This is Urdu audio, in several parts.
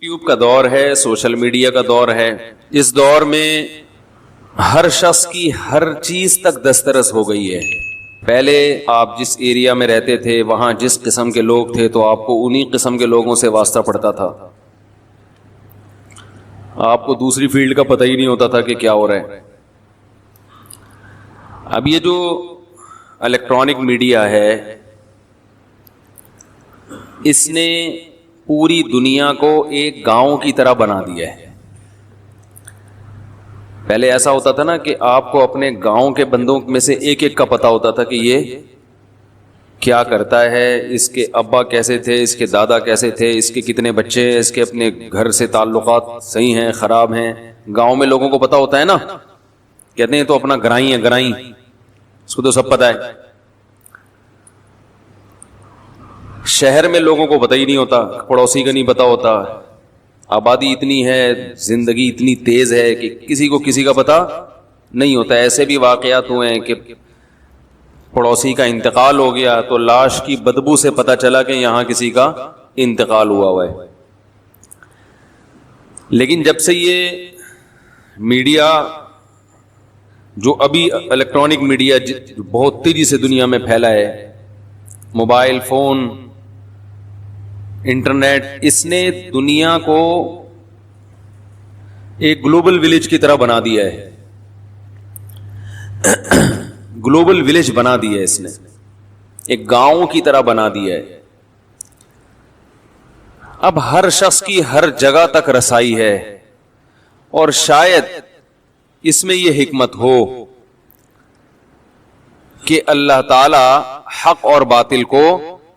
یوٹیوب کا دور ہے، سوشل میڈیا کا دور ہے. اس دور میں ہر شخص کی ہر چیز تک دسترس ہو گئی ہے. پہلے آپ جس ایریا میں رہتے تھے وہاں جس قسم کے لوگ تھے تو آپ کو انہی قسم کے لوگوں سے واسطہ پڑتا تھا. آپ کو دوسری فیلڈ کا پتہ ہی نہیں ہوتا تھا کہ کیا ہو رہا ہے. اب یہ جو الیکٹرانک میڈیا ہے اس نے پوری دنیا کو ایک گاؤں کی طرح بنا دیا ہے. پہلے ایسا ہوتا تھا نا کہ آپ کو اپنے گاؤں کے بندوں میں سے ایک ایک کا پتہ ہوتا تھا کہ یہ کیا کرتا ہے، اس کے ابا کیسے تھے، اس کے دادا کیسے تھے، اس کے کتنے بچے ہیں، اس کے اپنے گھر سے تعلقات صحیح ہیں خراب ہیں. گاؤں میں لوگوں کو پتہ ہوتا ہے نا، کہتے ہیں تو اپنا گرائی ہے، گرائی اس کو تو سب پتہ ہے. شہر میں لوگوں کو پتہ ہی نہیں ہوتا، پڑوسی کا نہیں پتہ ہوتا. آبادی اتنی ہے، زندگی اتنی تیز ہے کہ کسی کو کسی کا پتہ نہیں ہوتا. ایسے بھی واقعات ہوئے ہیں کہ پڑوسی کا انتقال ہو گیا تو لاش کی بدبو سے پتہ چلا کہ یہاں کسی کا انتقال ہوا ہے. لیکن جب سے یہ میڈیا جو ابھی الیکٹرانک میڈیا بہت تیزی سے دنیا میں پھیلا ہے، موبائل فون، انٹرنیٹ، اس نے دنیا کو ایک گلوبل ولیج کی طرح بنا دیا ہے. گلوبل ولیج بنا دیا ہے، اس نے ایک گاؤں کی طرح بنا دیا ہے. اب ہر شخص کی ہر جگہ تک رسائی ہے، اور شاید اس میں یہ حکمت ہو کہ اللہ تعالی حق اور باطل کو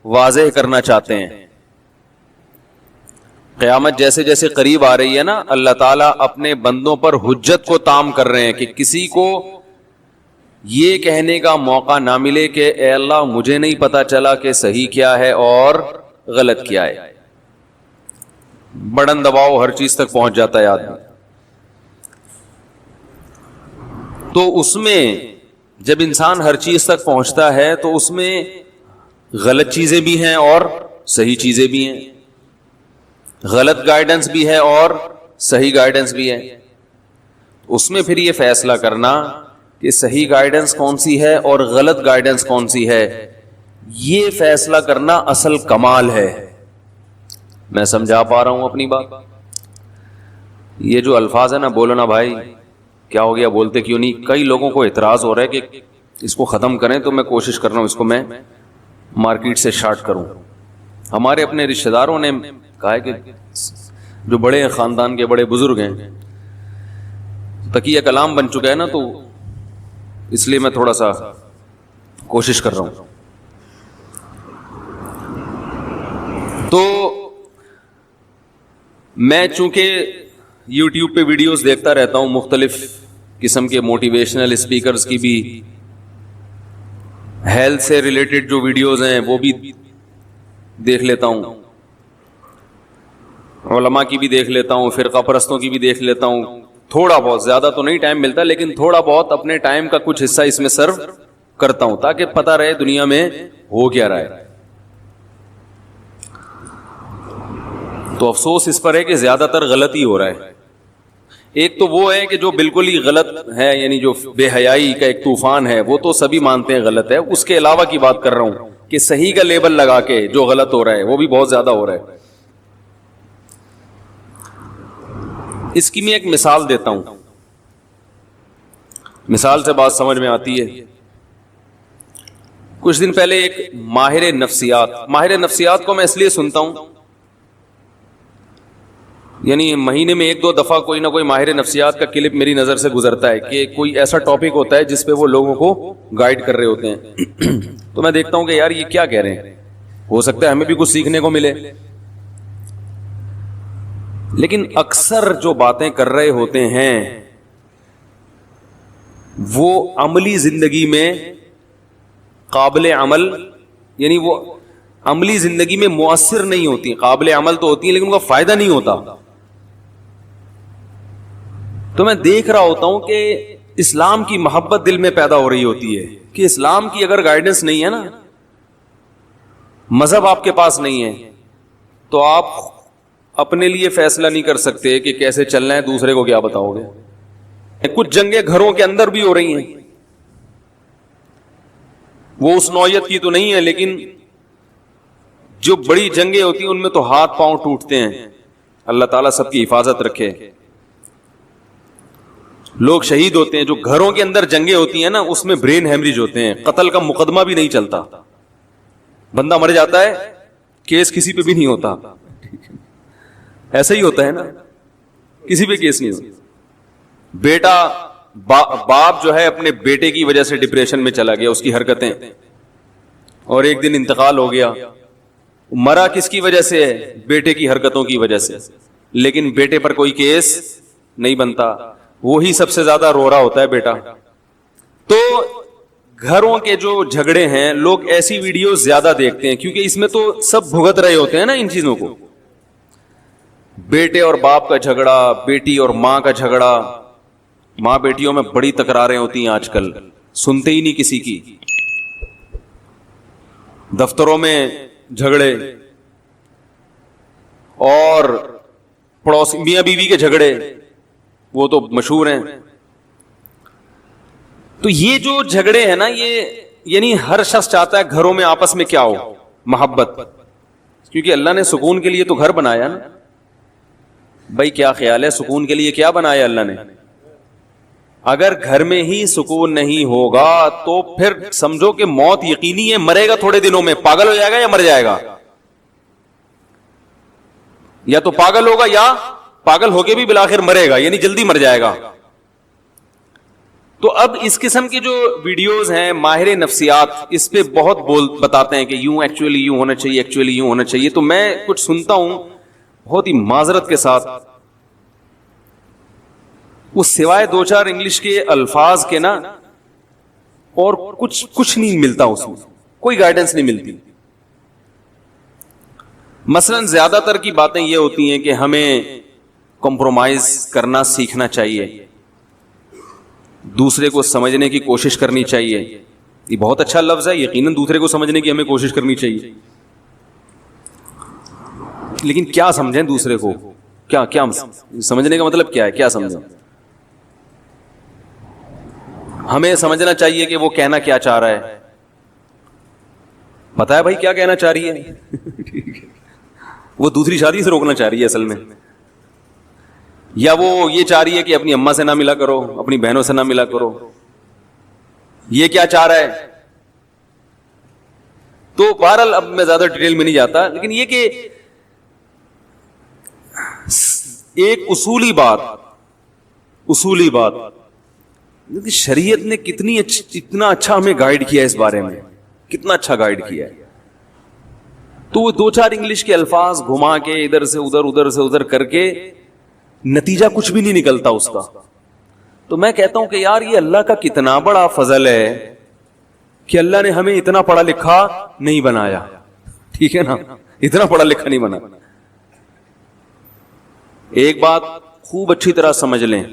واضح کرنا چاہتے ہیں. قیامت جیسے جیسے قریب آ رہی ہے نا، اللہ تعالیٰ اپنے بندوں پر حجت کو تام کر رہے ہیں کہ کسی کو یہ کہنے کا موقع نہ ملے کہ اے اللہ مجھے نہیں پتا چلا کہ صحیح کیا ہے اور غلط کیا ہے. بڑن دباؤ ہر چیز تک پہنچ جاتا ہے آدمی. تو اس میں جب انسان ہر چیز تک پہنچتا ہے تو اس میں غلط چیزیں بھی ہیں اور صحیح چیزیں بھی ہیں، غلط گائیڈنس بھی ہے اور صحیح گائیڈنس بھی ہے. اس میں پھر یہ فیصلہ کرنا کہ صحیح گائیڈنس کون سی ہے اور غلط گائیڈنس کون سی ہے، یہ فیصلہ کرنا اصل کمال ہے. میں سمجھا پا رہا ہوں اپنی بات؟ یہ جو الفاظ ہے نا، بولو نا بھائی کیا ہو گیا، بولتے کیوں نہیں؟ کئی لوگوں کو اعتراض ہو رہا ہے کہ اس کو ختم کریں، تو میں کوشش کر رہا ہوں اس کو میں مارکیٹ سے شارٹ کروں. ہمارے اپنے رشتہ داروں نے کہا ہے کہ جو بڑے خاندان کے بڑے بزرگ ہیں، تقیہ کلام بن چکا ہے نا، تو اس لیے میں تھوڑا سا کوشش کر رہا ہوں. تو میں چونکہ یوٹیوب پہ ویڈیوز دیکھتا رہتا ہوں، مختلف قسم کے موٹیویشنل اسپیکرز کی بھی، ہیلتھ سے ریلیٹڈ جو ویڈیوز ہیں وہ بھی دیکھ لیتا ہوں، علماء کی بھی دیکھ لیتا ہوں، فرقہ پرستوں کی بھی دیکھ لیتا ہوں. تھوڑا بہت، زیادہ تو نہیں ٹائم ملتا، لیکن تھوڑا بہت اپنے ٹائم کا کچھ حصہ اس میں سرو کرتا ہوں تاکہ پتہ رہے دنیا میں ہو کیا رہا ہے. تو افسوس اس پر ہے کہ زیادہ تر غلط ہی ہو رہا ہے. ایک تو وہ ہے کہ جو بالکل ہی غلط ہے، یعنی جو بے حیائی کا ایک طوفان ہے، وہ تو سبھی مانتے ہیں غلط ہے. اس کے علاوہ کی بات کر رہا ہوں کہ صحیح کا لیبل لگا کے جو غلط ہو رہا ہے وہ بھی بہت زیادہ ہو رہا ہے. اس کی میں ایک مثال دیتا ہوں، مثال سے بات سمجھ میں آتی ہے. کچھ دن پہلے ایک ماہر نفسیات کو میں اس لیے سنتا ہوں، یعنی مہینے میں ایک دو دفعہ کوئی نہ کوئی ماہر نفسیات کا کلپ میری نظر سے گزرتا ہے کہ کوئی ایسا ٹاپک ہوتا ہے جس پہ وہ لوگوں کو گائیڈ کر رہے ہوتے ہیں. تو میں دیکھتا ہوں کہ یار یہ کیا کہہ رہے ہیں، ہو سکتا ہے ہمیں بھی کچھ سیکھنے کو ملے. لیکن اکثر جو باتیں کر رہے ہوتے ہیں وہ عملی زندگی میں قابل عمل، یعنی وہ عملی زندگی میں مؤثر نہیں ہوتی. قابل عمل تو ہوتی ہیں لیکن ان کا فائدہ نہیں ہوتا. تو میں دیکھ رہا ہوتا ہوں کہ اسلام کی محبت دل میں پیدا ہو رہی ہوتی ہے کہ اسلام کی اگر گائیڈنس نہیں ہے نا، مذہب آپ کے پاس نہیں ہے، تو آپ اپنے لیے فیصلہ نہیں کر سکتے کہ کیسے چلنا ہے، دوسرے کو کیا بتاؤ گے. کچھ جنگیں گھروں کے اندر بھی ہو رہی ہیں، وہ اس نوعیت کی تو نہیں ہے، لیکن جو بڑی جنگیں ہوتی ہیں ان میں تو ہاتھ پاؤں ٹوٹتے ہیں. اللہ تعالیٰ سب کی حفاظت رکھے. لوگ شہید ہوتے ہیں. جو گھروں کے اندر جنگیں ہوتی ہیں نا، اس میں برین ہیمریج ہوتے ہیں، قتل کا مقدمہ بھی نہیں چلتا، بندہ مر جاتا ہے، کیس کسی پہ بھی نہیں ہوتا. ایسا ہی ہوتا ہے نا، کسی پہ کیس نہیں ہوتا. بیٹا باپ جو ہے اپنے بیٹے کی وجہ سے ڈپریشن میں چلا گیا، اس کی حرکتیں، اور ایک دن انتقال ہو گیا. مرا کس کی وجہ سے ہے؟ بیٹے کی حرکتوں کی وجہ سے. لیکن بیٹے پر کوئی کیس نہیں بنتا، وہی سب سے زیادہ رو رہا ہوتا ہے بیٹا. تو گھروں کے جو جھگڑے ہیں، لوگ ایسی ویڈیو زیادہ دیکھتے ہیں کیونکہ اس میں تو سب بھگت رہے ہوتے ہیں نا ان چیزوں کو. بیٹے اور باپ کا جھگڑا، بیٹی اور ماں کا جھگڑا، ماں بیٹیوں میں بڑی تکراریں ہوتی ہیں آج کل، سنتے ہی نہیں کسی کی. دفتروں میں جھگڑے، اور پڑوسی میاں بیوی کے جھگڑے، وہ تو مشہور ہیں. تو یہ جو جھگڑے ہیں نا، یہ یعنی ہر شخص چاہتا ہے گھروں میں آپس میں کیا ہو؟ محبت. کیونکہ اللہ نے سکون کے لیے تو گھر بنایا نا. بھائی کیا خیال ہے، سکون کے لیے کیا بنایا اللہ نے؟ اگر گھر میں ہی سکون نہیں ہوگا تو پھر سمجھو کہ موت یقینی ہے، مرے گا تھوڑے دنوں میں، پاگل ہو جائے گا یا مر جائے گا. یا تو پاگل ہوگا یا پاگل ہو کے بھی بالآخر مرے گا، یعنی جلدی مر جائے گا. تو اب اس قسم کی جو ویڈیوز ہیں، ماہر نفسیات اس پہ بہت بتاتے ہیں کہ یوں ایکچولی یوں ہونا چاہیے، ایکچولی یوں ہونا چاہیے. تو میں کچھ سنتا ہوں بہت ہی معذرت کے ساتھ، وہ سوائے دو چار انگلش کے الفاظ کے نا اور کچھ نہیں ملتا، اس میں کوئی گائیڈنس نہیں ملتی. مثلا زیادہ تر کی باتیں یہ ہوتی ہیں کہ ہمیں کمپرومائز کرنا سیکھنا چاہیے، دوسرے کو سمجھنے کی کوشش کرنی چاہیے. یہ بہت اچھا لفظ ہے، یقیناً دوسرے کو سمجھنے کی ہمیں کوشش کرنی چاہیے، لیکن کیا سمجھیں دوسرے کو؟ کیا سمجھنے کا مطلب کیا ہے؟ کیا سمجھیں؟ ہمیں سمجھنا چاہیے کہ وہ کہنا کیا چاہ رہا ہے. پتا ہے بھائی کیا کہنا چاہ رہی ہے؟ وہ دوسری شادی سے روکنا چاہ رہی ہے اصل میں، یا وہ یہ چاہ رہی ہے کہ اپنی اماں سے نہ ملا کرو، اپنی بہنوں سے نہ ملا کرو. یہ کیا چاہ رہا ہے؟ تو بہرحال اب میں زیادہ ڈیٹیل میں نہیں جاتا، لیکن یہ کہ ایک اصولی بات شریعت نے اتنا اچھا ہمیں گائیڈ کیا ہے اس بارے میں، کتنا اچھا گائیڈ کیا ہے. تو وہ دو چار انگلش کے الفاظ گھما کے ادھر سے ادھر کر کے نتیجہ کچھ بھی نہیں نکلتا اس کا. تو میں کہتا ہوں کہ یار یہ اللہ کا کتنا بڑا فضل ہے کہ اللہ نے ہمیں اتنا پڑھا لکھا نہیں بنایا. ٹھیک ہے نا، اتنا پڑھا لکھا نہیں بنا. ایک بات خوب اچھی طرح سمجھ لیں،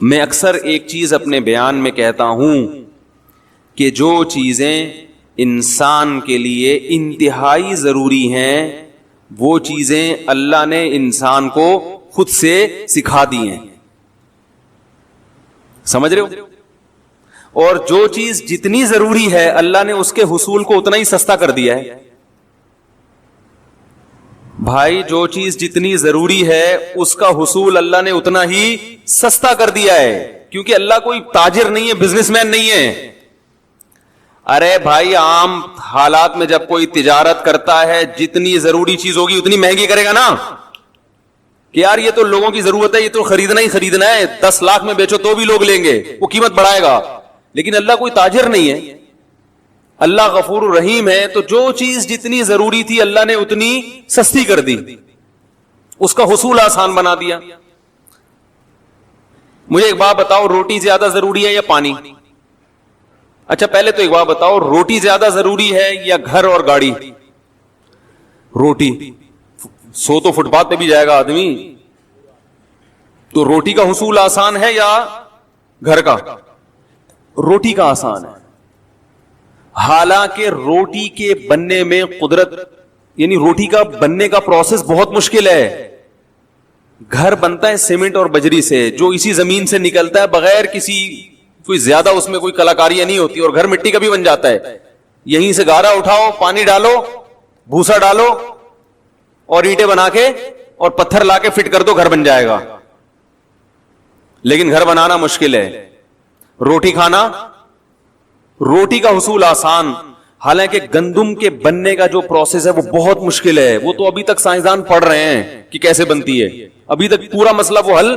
میں اکثر ایک چیز اپنے بیان میں کہتا ہوں کہ جو چیزیں انسان کے لیے انتہائی ضروری ہیں وہ چیزیں اللہ نے انسان کو خود سے سکھا دی ہیں. سمجھ رہے ہو؟ اور جو چیز جتنی ضروری ہے اللہ نے اس کے حصول کو اتنا ہی سستا کر دیا ہے. بھائی جو چیز جتنی ضروری ہے اس کا حصول اللہ نے اتنا ہی سستا کر دیا ہے، کیونکہ اللہ کوئی تاجر نہیں ہے، بزنس مین نہیں ہے. ارے بھائی عام حالات میں جب کوئی تجارت کرتا ہے جتنی ضروری چیز ہوگی اتنی مہنگی کرے گا نا، کہ یار یہ تو لوگوں کی ضرورت ہے، یہ تو خریدنا ہی خریدنا ہے، 10 لاکھ میں بیچو تو بھی لوگ لیں گے، وہ قیمت بڑھائے گا. لیکن اللہ کوئی تاجر نہیں ہے، اللہ غفور الرحیم ہے. تو جو چیز جتنی ضروری تھی اللہ نے اتنی سستی کر دی، اس کا حصول آسان بنا دیا. مجھے ایک بات بتاؤ، روٹی زیادہ ضروری ہے یا پانی؟ اچھا پہلے تو ایک بات بتاؤ، روٹی زیادہ ضروری ہے یا گھر اور گاڑی؟ روٹی. سو تو فٹ پاتھ پہ بھی جائے گا آدمی، تو روٹی کا حصول آسان ہے یا گھر کا؟ روٹی کا آسان ہے. حالانکہ روٹی کے بننے میں قدرت یعنی روٹی کا بننے کا پروسیس بہت مشکل ہے. گھر بنتا ہے سیمنٹ اور بجری سے, جو اسی زمین سے نکلتا ہے بغیر کسی کوئی زیادہ اس میں کوئی کلاکاریاں نہیں ہوتی, اور گھر مٹی کا بھی بن جاتا ہے. یہیں سے گارا اٹھاؤ, پانی ڈالو, بھوسا ڈالو اور اینٹیں بنا کے اور پتھر لا کے فٹ کر دو, گھر بن جائے گا. لیکن گھر بنانا مشکل ہے. روٹی کھانا, روٹی کا حصول آسان, حالانکہ گندم کے بننے کا جو پروسیس ہے وہ بہت مشکل ہے. وہ تو ابھی تک سائنسدان پڑھ رہے ہیں کہ کیسے بنتی ہے. ابھی تک پورا مسئلہ وہ حل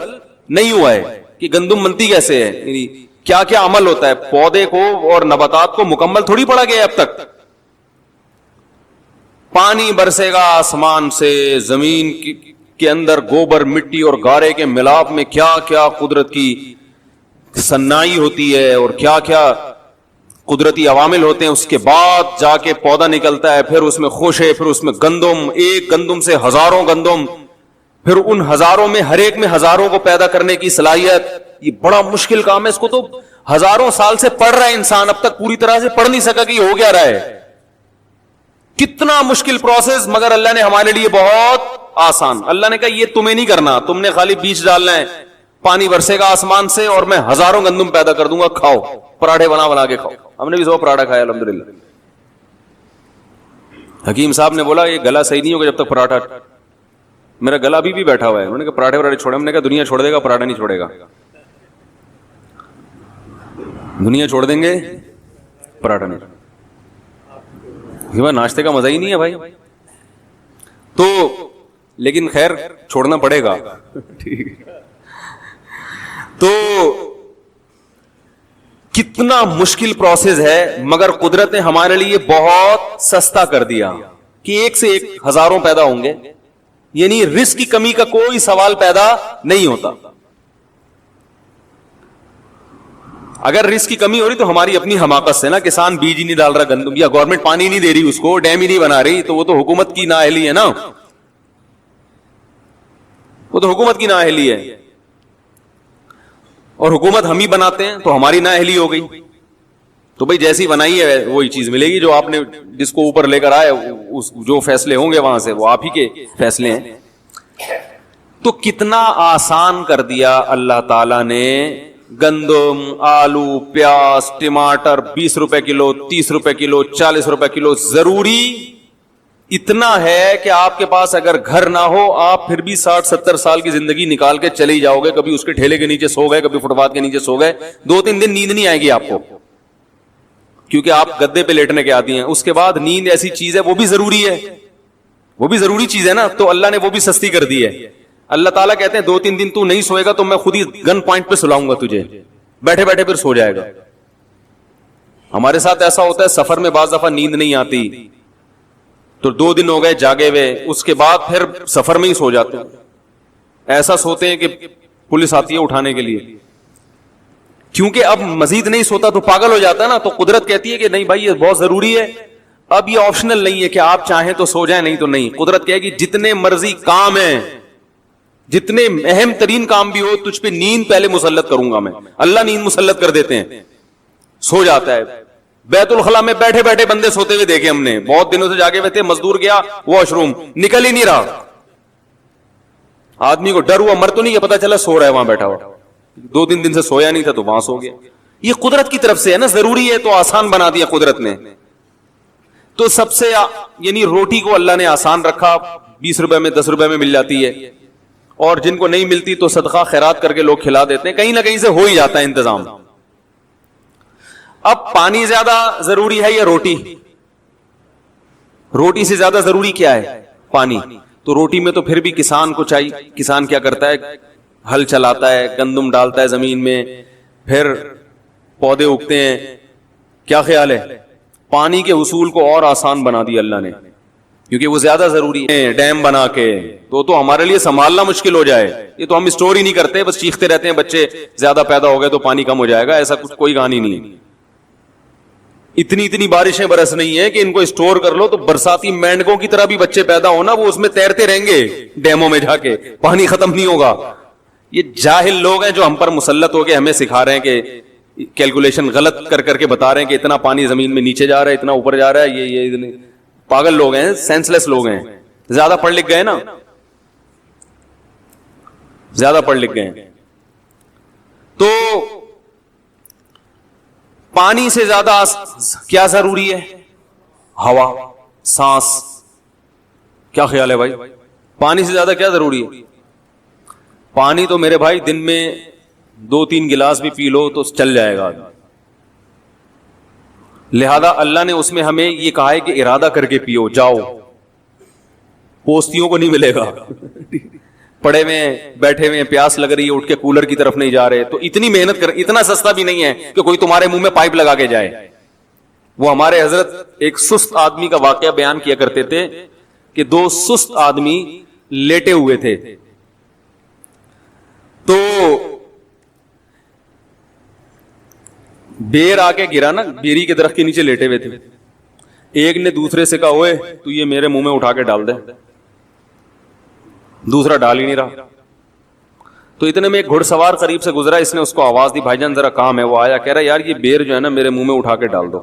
نہیں ہوا ہے کہ گندم بنتی کیسے ہے, یعنی کیا کیا عمل ہوتا ہے. پودے کو اور نباتات کو مکمل تھوڑی پڑھا گیا ہے اب تک. پانی برسے گا آسمان سے, زمین کے اندر گوبر, مٹی اور گارے کے ملاپ میں کیا کیا قدرت کی صنائی ہوتی ہے اور کیا کیا قدرتی عوامل ہوتے ہیں. اس کے بعد جا کے پودا نکلتا ہے, پھر اس میں خوشے, پھر اس میں گندم, ایک گندم سے ہزاروں گندم, پھر ان ہزاروں میں ہر ایک میں ہزاروں کو پیدا کرنے کی صلاحیت. یہ بڑا مشکل کام ہے, اس کو تو ہزاروں سال سے پڑھ رہا ہے انسان, اب تک پوری طرح سے پڑھ نہیں سکا کہ یہ ہو کیا رہا ہے. کتنا مشکل پروسیس, مگر اللہ نے ہمارے لیے بہت آسان. اللہ نے کہا یہ تمہیں نہیں کرنا, تم نے خالی بیج ڈالنا ہے, پانی برسے گا آسمان سے اور میں ہزاروں گندم پیدا کر دوں گا, کھاؤ, پراٹھے بنا کے کھاؤ. ہم نے بھی سو پراٹھا کھایا الحمدللہ. حکیم صاحب نے بولا یہ گلا صحیح نہیں ہوگا جب تک پراٹھا, میرا گلا ابھی بھی بیٹھا ہوا ہے. انہوں نے کہا پراٹھے وراٹھے چھوڑے, ہم نے کہا دنیا چھوڑ دے گا پراٹھا نہیں چھوڑے گا. دنیا چھوڑ دیں گے پراٹھا نہیں. ناشتے کا مزہ ہی نہیں ہے بھائی, تو لیکن خیر چھوڑنا پڑے گا. تو کتنا مشکل پروسیس ہے, مگر قدرت نے ہمارے لیے بہت سستا کر دیا کہ ایک سے ایک ہزاروں پیدا ہوں گے. یعنی رزق کی کمی کا کوئی سوال پیدا نہیں ہوتا. اگر رزق کی کمی ہو رہی تو ہماری اپنی حماقت سے نا, کسان بیج ہی نہیں ڈال رہا گندم, یا گورنمنٹ پانی نہیں دے رہی اس کو, ڈیم ہی نہیں بنا رہی, تو وہ تو حکومت کی نااہلی ہے نا, وہ تو حکومت کی نااہلی ہے. اور حکومت ہم ہی بناتے ہیں تو ہماری نااہلی ہو گئی. تو بھائی جیسی بنائی ہے وہی چیز ملے گی, جو آپ نے جس کو اوپر لے کر آئے, جو فیصلے ہوں گے وہاں سے وہ آپ ہی کے فیصلے ہیں. تو کتنا آسان کر دیا اللہ تعالی نے. گندم, آلو, پیاز, ٹماٹر 20 روپے کلو, 30 روپے کلو, 40 روپے کلو. ضروری اتنا ہے کہ آپ کے پاس اگر گھر نہ ہو, آپ پھر بھی 60-70 سال کی زندگی نکال کے چلے ہی جاؤ گے. کبھی اس کے ٹھیلے کے نیچے سو گئے, کبھی فٹ پاتھ کے نیچے سو گئے, 2-3 دن نیند نہیں آئے گی آپ کو, کیونکہ آپ گدے پہ لیٹنے کے عادی ہیں. اس کے بعد نیند ایسی چیز ہے, وہ بھی ضروری ہے, وہ بھی ضروری چیز ہے نا, تو اللہ نے وہ بھی سستی کر دی ہے. اللہ تعالیٰ کہتے ہیں 2-3 دن تو نہیں سوئے گا تو میں خود ہی گن پوائنٹ پہ سلاؤں گا تجھے, بیٹھے بیٹھے پھر سو جائے گا. ہمارے ساتھ ایسا ہوتا ہے, سفر میں بعض دفعہ نیند نہیں آتی تو 2 دن ہو گئے جاگے ہوئے, اس کے بعد پھر سفر میں ہی سو جاتے ہیں. ایسا سوتے ہیں کہ پولیس آتی ہے اٹھانے کے لیے, کیونکہ اب مزید نہیں سوتا تو پاگل ہو جاتا ہے نا. تو قدرت کہتی ہے کہ نہیں بھائی یہ بہت ضروری ہے, اب یہ آپشنل نہیں ہے کہ آپ چاہیں تو سو جائیں, نہیں تو نہیں. قدرت کہے گی جتنے مرضی کام ہیں, جتنے اہم ترین کام بھی ہو, تجھ پہ نیند پہلے مسلط کروں گا میں. اللہ نیند مسلط کر دیتے ہیں, سو جاتا ہے. بیت الخلاء میں بیٹھے بیٹھے بندے سوتے ہوئے دیکھے ہم نے, بہت دنوں سے جاگے ہوئے تھے, مزدور گیا واش روم, نکل ہی نہیں رہا. آدمی کو ڈر ہوا, مر تو نہیں, پتا چلا سو رہا ہے وہاں بیٹھا ہوا, 2-3 دن سے سویا نہیں تھا تو وہاں سو گیا. یہ قدرت کی طرف سے ہے نا, ضروری ہے تو آسان بنا دیا قدرت نے. تو سب سے یعنی روٹی کو اللہ نے آسان رکھا, 20 روپے میں 10 روپے میں مل جاتی ہے, اور جن کو نہیں ملتی تو صدقہ خیرات کر کے لوگ کھلا دیتے ہیں, کہیں نہ کہیں سے ہو ہی جاتا ہے انتظام. اب پانی زیادہ ضروری ہے یا روٹی؟ روٹی سے زیادہ ضروری کیا ہے؟ پانی. تو روٹی میں تو پھر بھی کسان کو چاہیے. کسان کیا کرتا ہے, ہل چلاتا ہے, گندم ڈالتا ہے زمین میں, پھر پودے اگتے ہیں. کیا خیال ہے؟ پانی کے حصول کو اور آسان بنا دیا اللہ نے, کیونکہ وہ زیادہ ضروری ہے. ڈیم بنا کے تو ہمارے لیے سنبھالنا مشکل ہو جائے. یہ تو ہم اسٹور ہی نہیں کرتے, بس چیختے رہتے ہیں بچے زیادہ پیدا ہو گئے تو پانی کم ہو جائے گا. ایسا کچھ کوئی کہانی نہیں ہے. اتنی بارشیں برس نہیں ہے کہ ان کو اسٹور کر لو تو برساتی مینڈکوں کی طرح بھی بچے پیدا ہونا, وہ اس میں تیرتے رہیں گے ڈیموں میں جا کے, پانی ختم نہیں ہوگا. یہ جاہل لوگ ہیں جو ہم پر مسلط ہو کے ہمیں سکھا رہے ہیں کہ کیلکولیشن غلط کر کے بتا رہے ہیں کہ اتنا پانی زمین میں نیچے جا رہا ہے, اتنا اوپر جا رہا ہے. یہ پاگل لوگ ہیں, سینس لیس لوگ ہیں, زیادہ پڑھ لکھ گئے نا, زیادہ پڑھ لکھ گئے. تو پانی سے زیادہ کیا ضروری ہے؟ ہوا, سانس. کیا خیال ہے بھائی, پانی سے زیادہ کیا ضروری ہے؟ پانی تو میرے بھائی دن میں 2-3 گلاس بھی پی لو تو چل جائے گا. لہذا اللہ نے اس میں ہمیں یہ کہا ہے کہ ارادہ کر کے پیو, جاؤ, پوستیوں کو نہیں ملے گا. پڑے ہوئے بیٹھے ہوئے پیاس لگ رہی ہے, اٹھ کے کولر کی طرف نہیں جا رہے, تو اتنی محنت کر, اتنا سستا بھی نہیں ہے کہ کوئی تمہارے منہ میں پائپ لگا کے جائے. وہ ہمارے حضرت ایک سست آدمی کا واقعہ بیان کیا کرتے تھے کہ 2 سست آدمی لیٹے ہوئے تھے, تو بیر آ کے گرا نا, بیری کے درخت کے نیچے لیٹے ہوئے تھے. ایک نے دوسرے سے کہا, اوئے تو یہ میرے منہ میں اٹھا کے ڈال دے. دوسرا ڈال ہی نہیں رہا. تو اتنے میں ایک گھڑ سوار قریب سے گزرا, اس نے اس کو آواز دی, بھائی جان ذرا کام ہے. وہ آیا, کہہ رہا یار یہ بیر جو ہے نا میرے منہ میں اٹھا کے ڈال دو.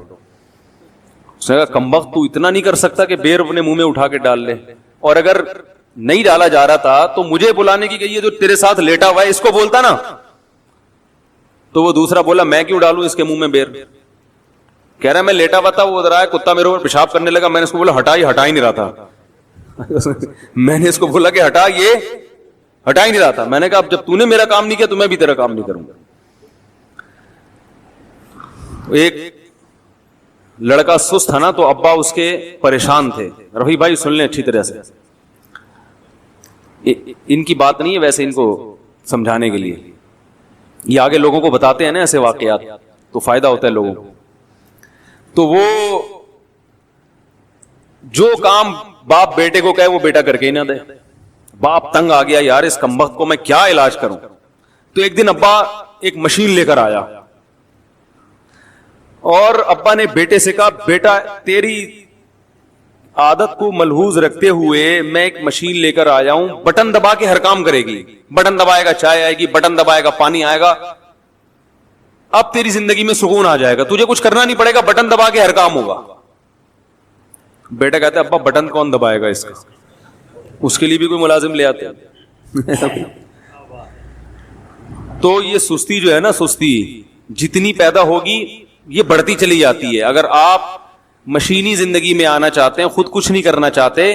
اس نے کہا کمبخت تو اتنا نہیں کر سکتا کہ بیر اپنے منہ میں اٹھا کے ڈال لے, اور اگر نہیں ڈالا جا رہا تھا تو مجھے بلانے کی کہ یہ جو تیرے ساتھ لیٹا ہوا ہے اس کو بولتا نا. تو وہ دوسرا بولا میں کیوں ڈالوں اس کے منہ میں بیر. کہہ رہا میں لیٹا ہوا تھا, وہ ادھر آیا, کتا میرے اوپر پیشاب کرنے لگا, میں نے اس کو بولا ہٹا ہی نہیں رہا تھا. میں نے اس کو بولا کہ ہٹا ہی نہیں رہا تھا. میں نے کہا اب جب تو نے میرا کام نہیں کیا تو میں بھی تیرا کام نہیں کروں گا. ایک لڑکا سست تھا نا, تو ابا اس کے پریشان تھے. رفیع بھائی سن لیں اچھی طرح سے, ان کی بات نہیں ہے ویسے, ان کو سمجھانے کے لیے یہ آگے لوگوں کو بتاتے ہیں نا ایسے واقعات, تو فائدہ ہوتا ہے لوگوں کو. تو وہ جو کام باپ بیٹے کو کہے وہ بیٹا کر کے ہی نہ دے. باپ تنگ آ گیا, یار اس کمبخت کو میں کیا علاج کروں. تو ایک دن ابا ایک مشین لے کر آیا, اور ابا نے بیٹے سے کہا بیٹا تیری عادت کو ملحوظ رکھتے ہوئے میں ایک مشین لے کر آیا ہوں, بٹن دبا کے ہر کام کرے گی. بٹن دبائے گا چائے آئے گی, بٹن دبائے گا پانی آئے گا. اب تیری زندگی میں سکون آ جائے گا, تجھے کچھ کرنا نہیں پڑے گا, بٹن دبا کے ہر کام ہوگا. بیٹا کہتا ہے ابا بٹن کون دبائے گا اس کا, اس کے لیے بھی کوئی ملازم لے آتے ہیں. تو یہ سستی جو ہے نا, سستی جتنی پیدا ہوگی یہ بڑھتی چلی جاتی ہے. اگر آپ مشینی زندگی میں آنا چاہتے ہیں, خود کچھ نہیں کرنا چاہتے,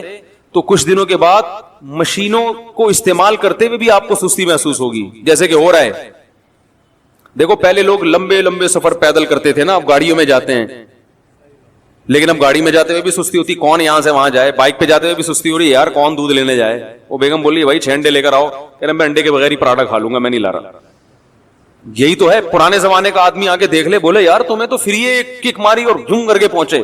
تو کچھ دنوں کے بعد مشینوں کو استعمال کرتے ہوئے بھی آپ کو سستی محسوس ہوگی, جیسے کہ ہو رہا ہے. دیکھو پہلے لوگ لمبے لمبے سفر پیدل کرتے تھے نا, اب گاڑیوں میں جاتے ہیں, لیکن اب گاڑی میں جاتے ہوئے بھی سستی ہوتی, کون یہاں سے وہاں جائے. بائک پہ جاتے ہوئے بھی سستی ہو رہی ہے, یار کون دودھ لینے جائے. وہ بیگم بولی بھائی 6 انڈے لے کر آؤ, کہہ رہے میں انڈے کے بغیر ہی پراٹھا کھا لوں گا, میں نہیں لا رہا. یہی تو ہے, پرانے زمانے کا آدمی آگے دیکھ لے, بولے یار تمہیں تو فری ایک کک ماری اور جھوم کر کے پہنچے.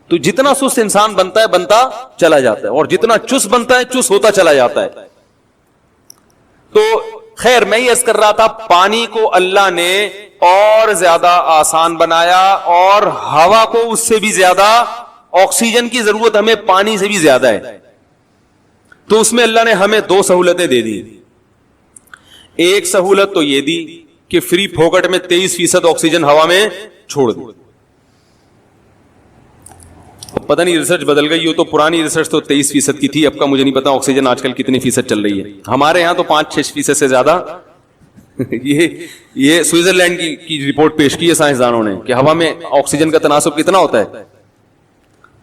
تو جتنا سست انسان بنتا ہے بنتا چلا جاتا ہے, اور جتنا چست بنتا ہے چست ہوتا چلا جاتا ہے. تو خیر میں یہ عرض کر رہا تھا, پانی کو اللہ نے اور زیادہ آسان بنایا, اور ہوا کو اس سے بھی زیادہ, آکسیجن کی ضرورت ہمیں پانی سے بھی زیادہ ہے. تو اس میں اللہ نے ہمیں 2 سہولتیں دے دی. ایک سہولت تو یہ دی کہ فری پھوکٹ میں 23% آکسیجن ہوا میں چھوڑ دی. پتہ نہیں ریسرچ بدل گئی ہو, تو پرانی ریسرچ تو 23% کی تھی, اب کا مجھے نہیں پتا آکسیجن آج کل کتنی فیصد چل رہی ہے. ہمارے یہاں تو 5-6% سے زیادہ. یہ سوئٹزرلینڈ کی رپورٹ پیش کی ہے سائنسدانوں نے کہ ہوا میں آکسیجن کا تناسب کتنا ہوتا ہے.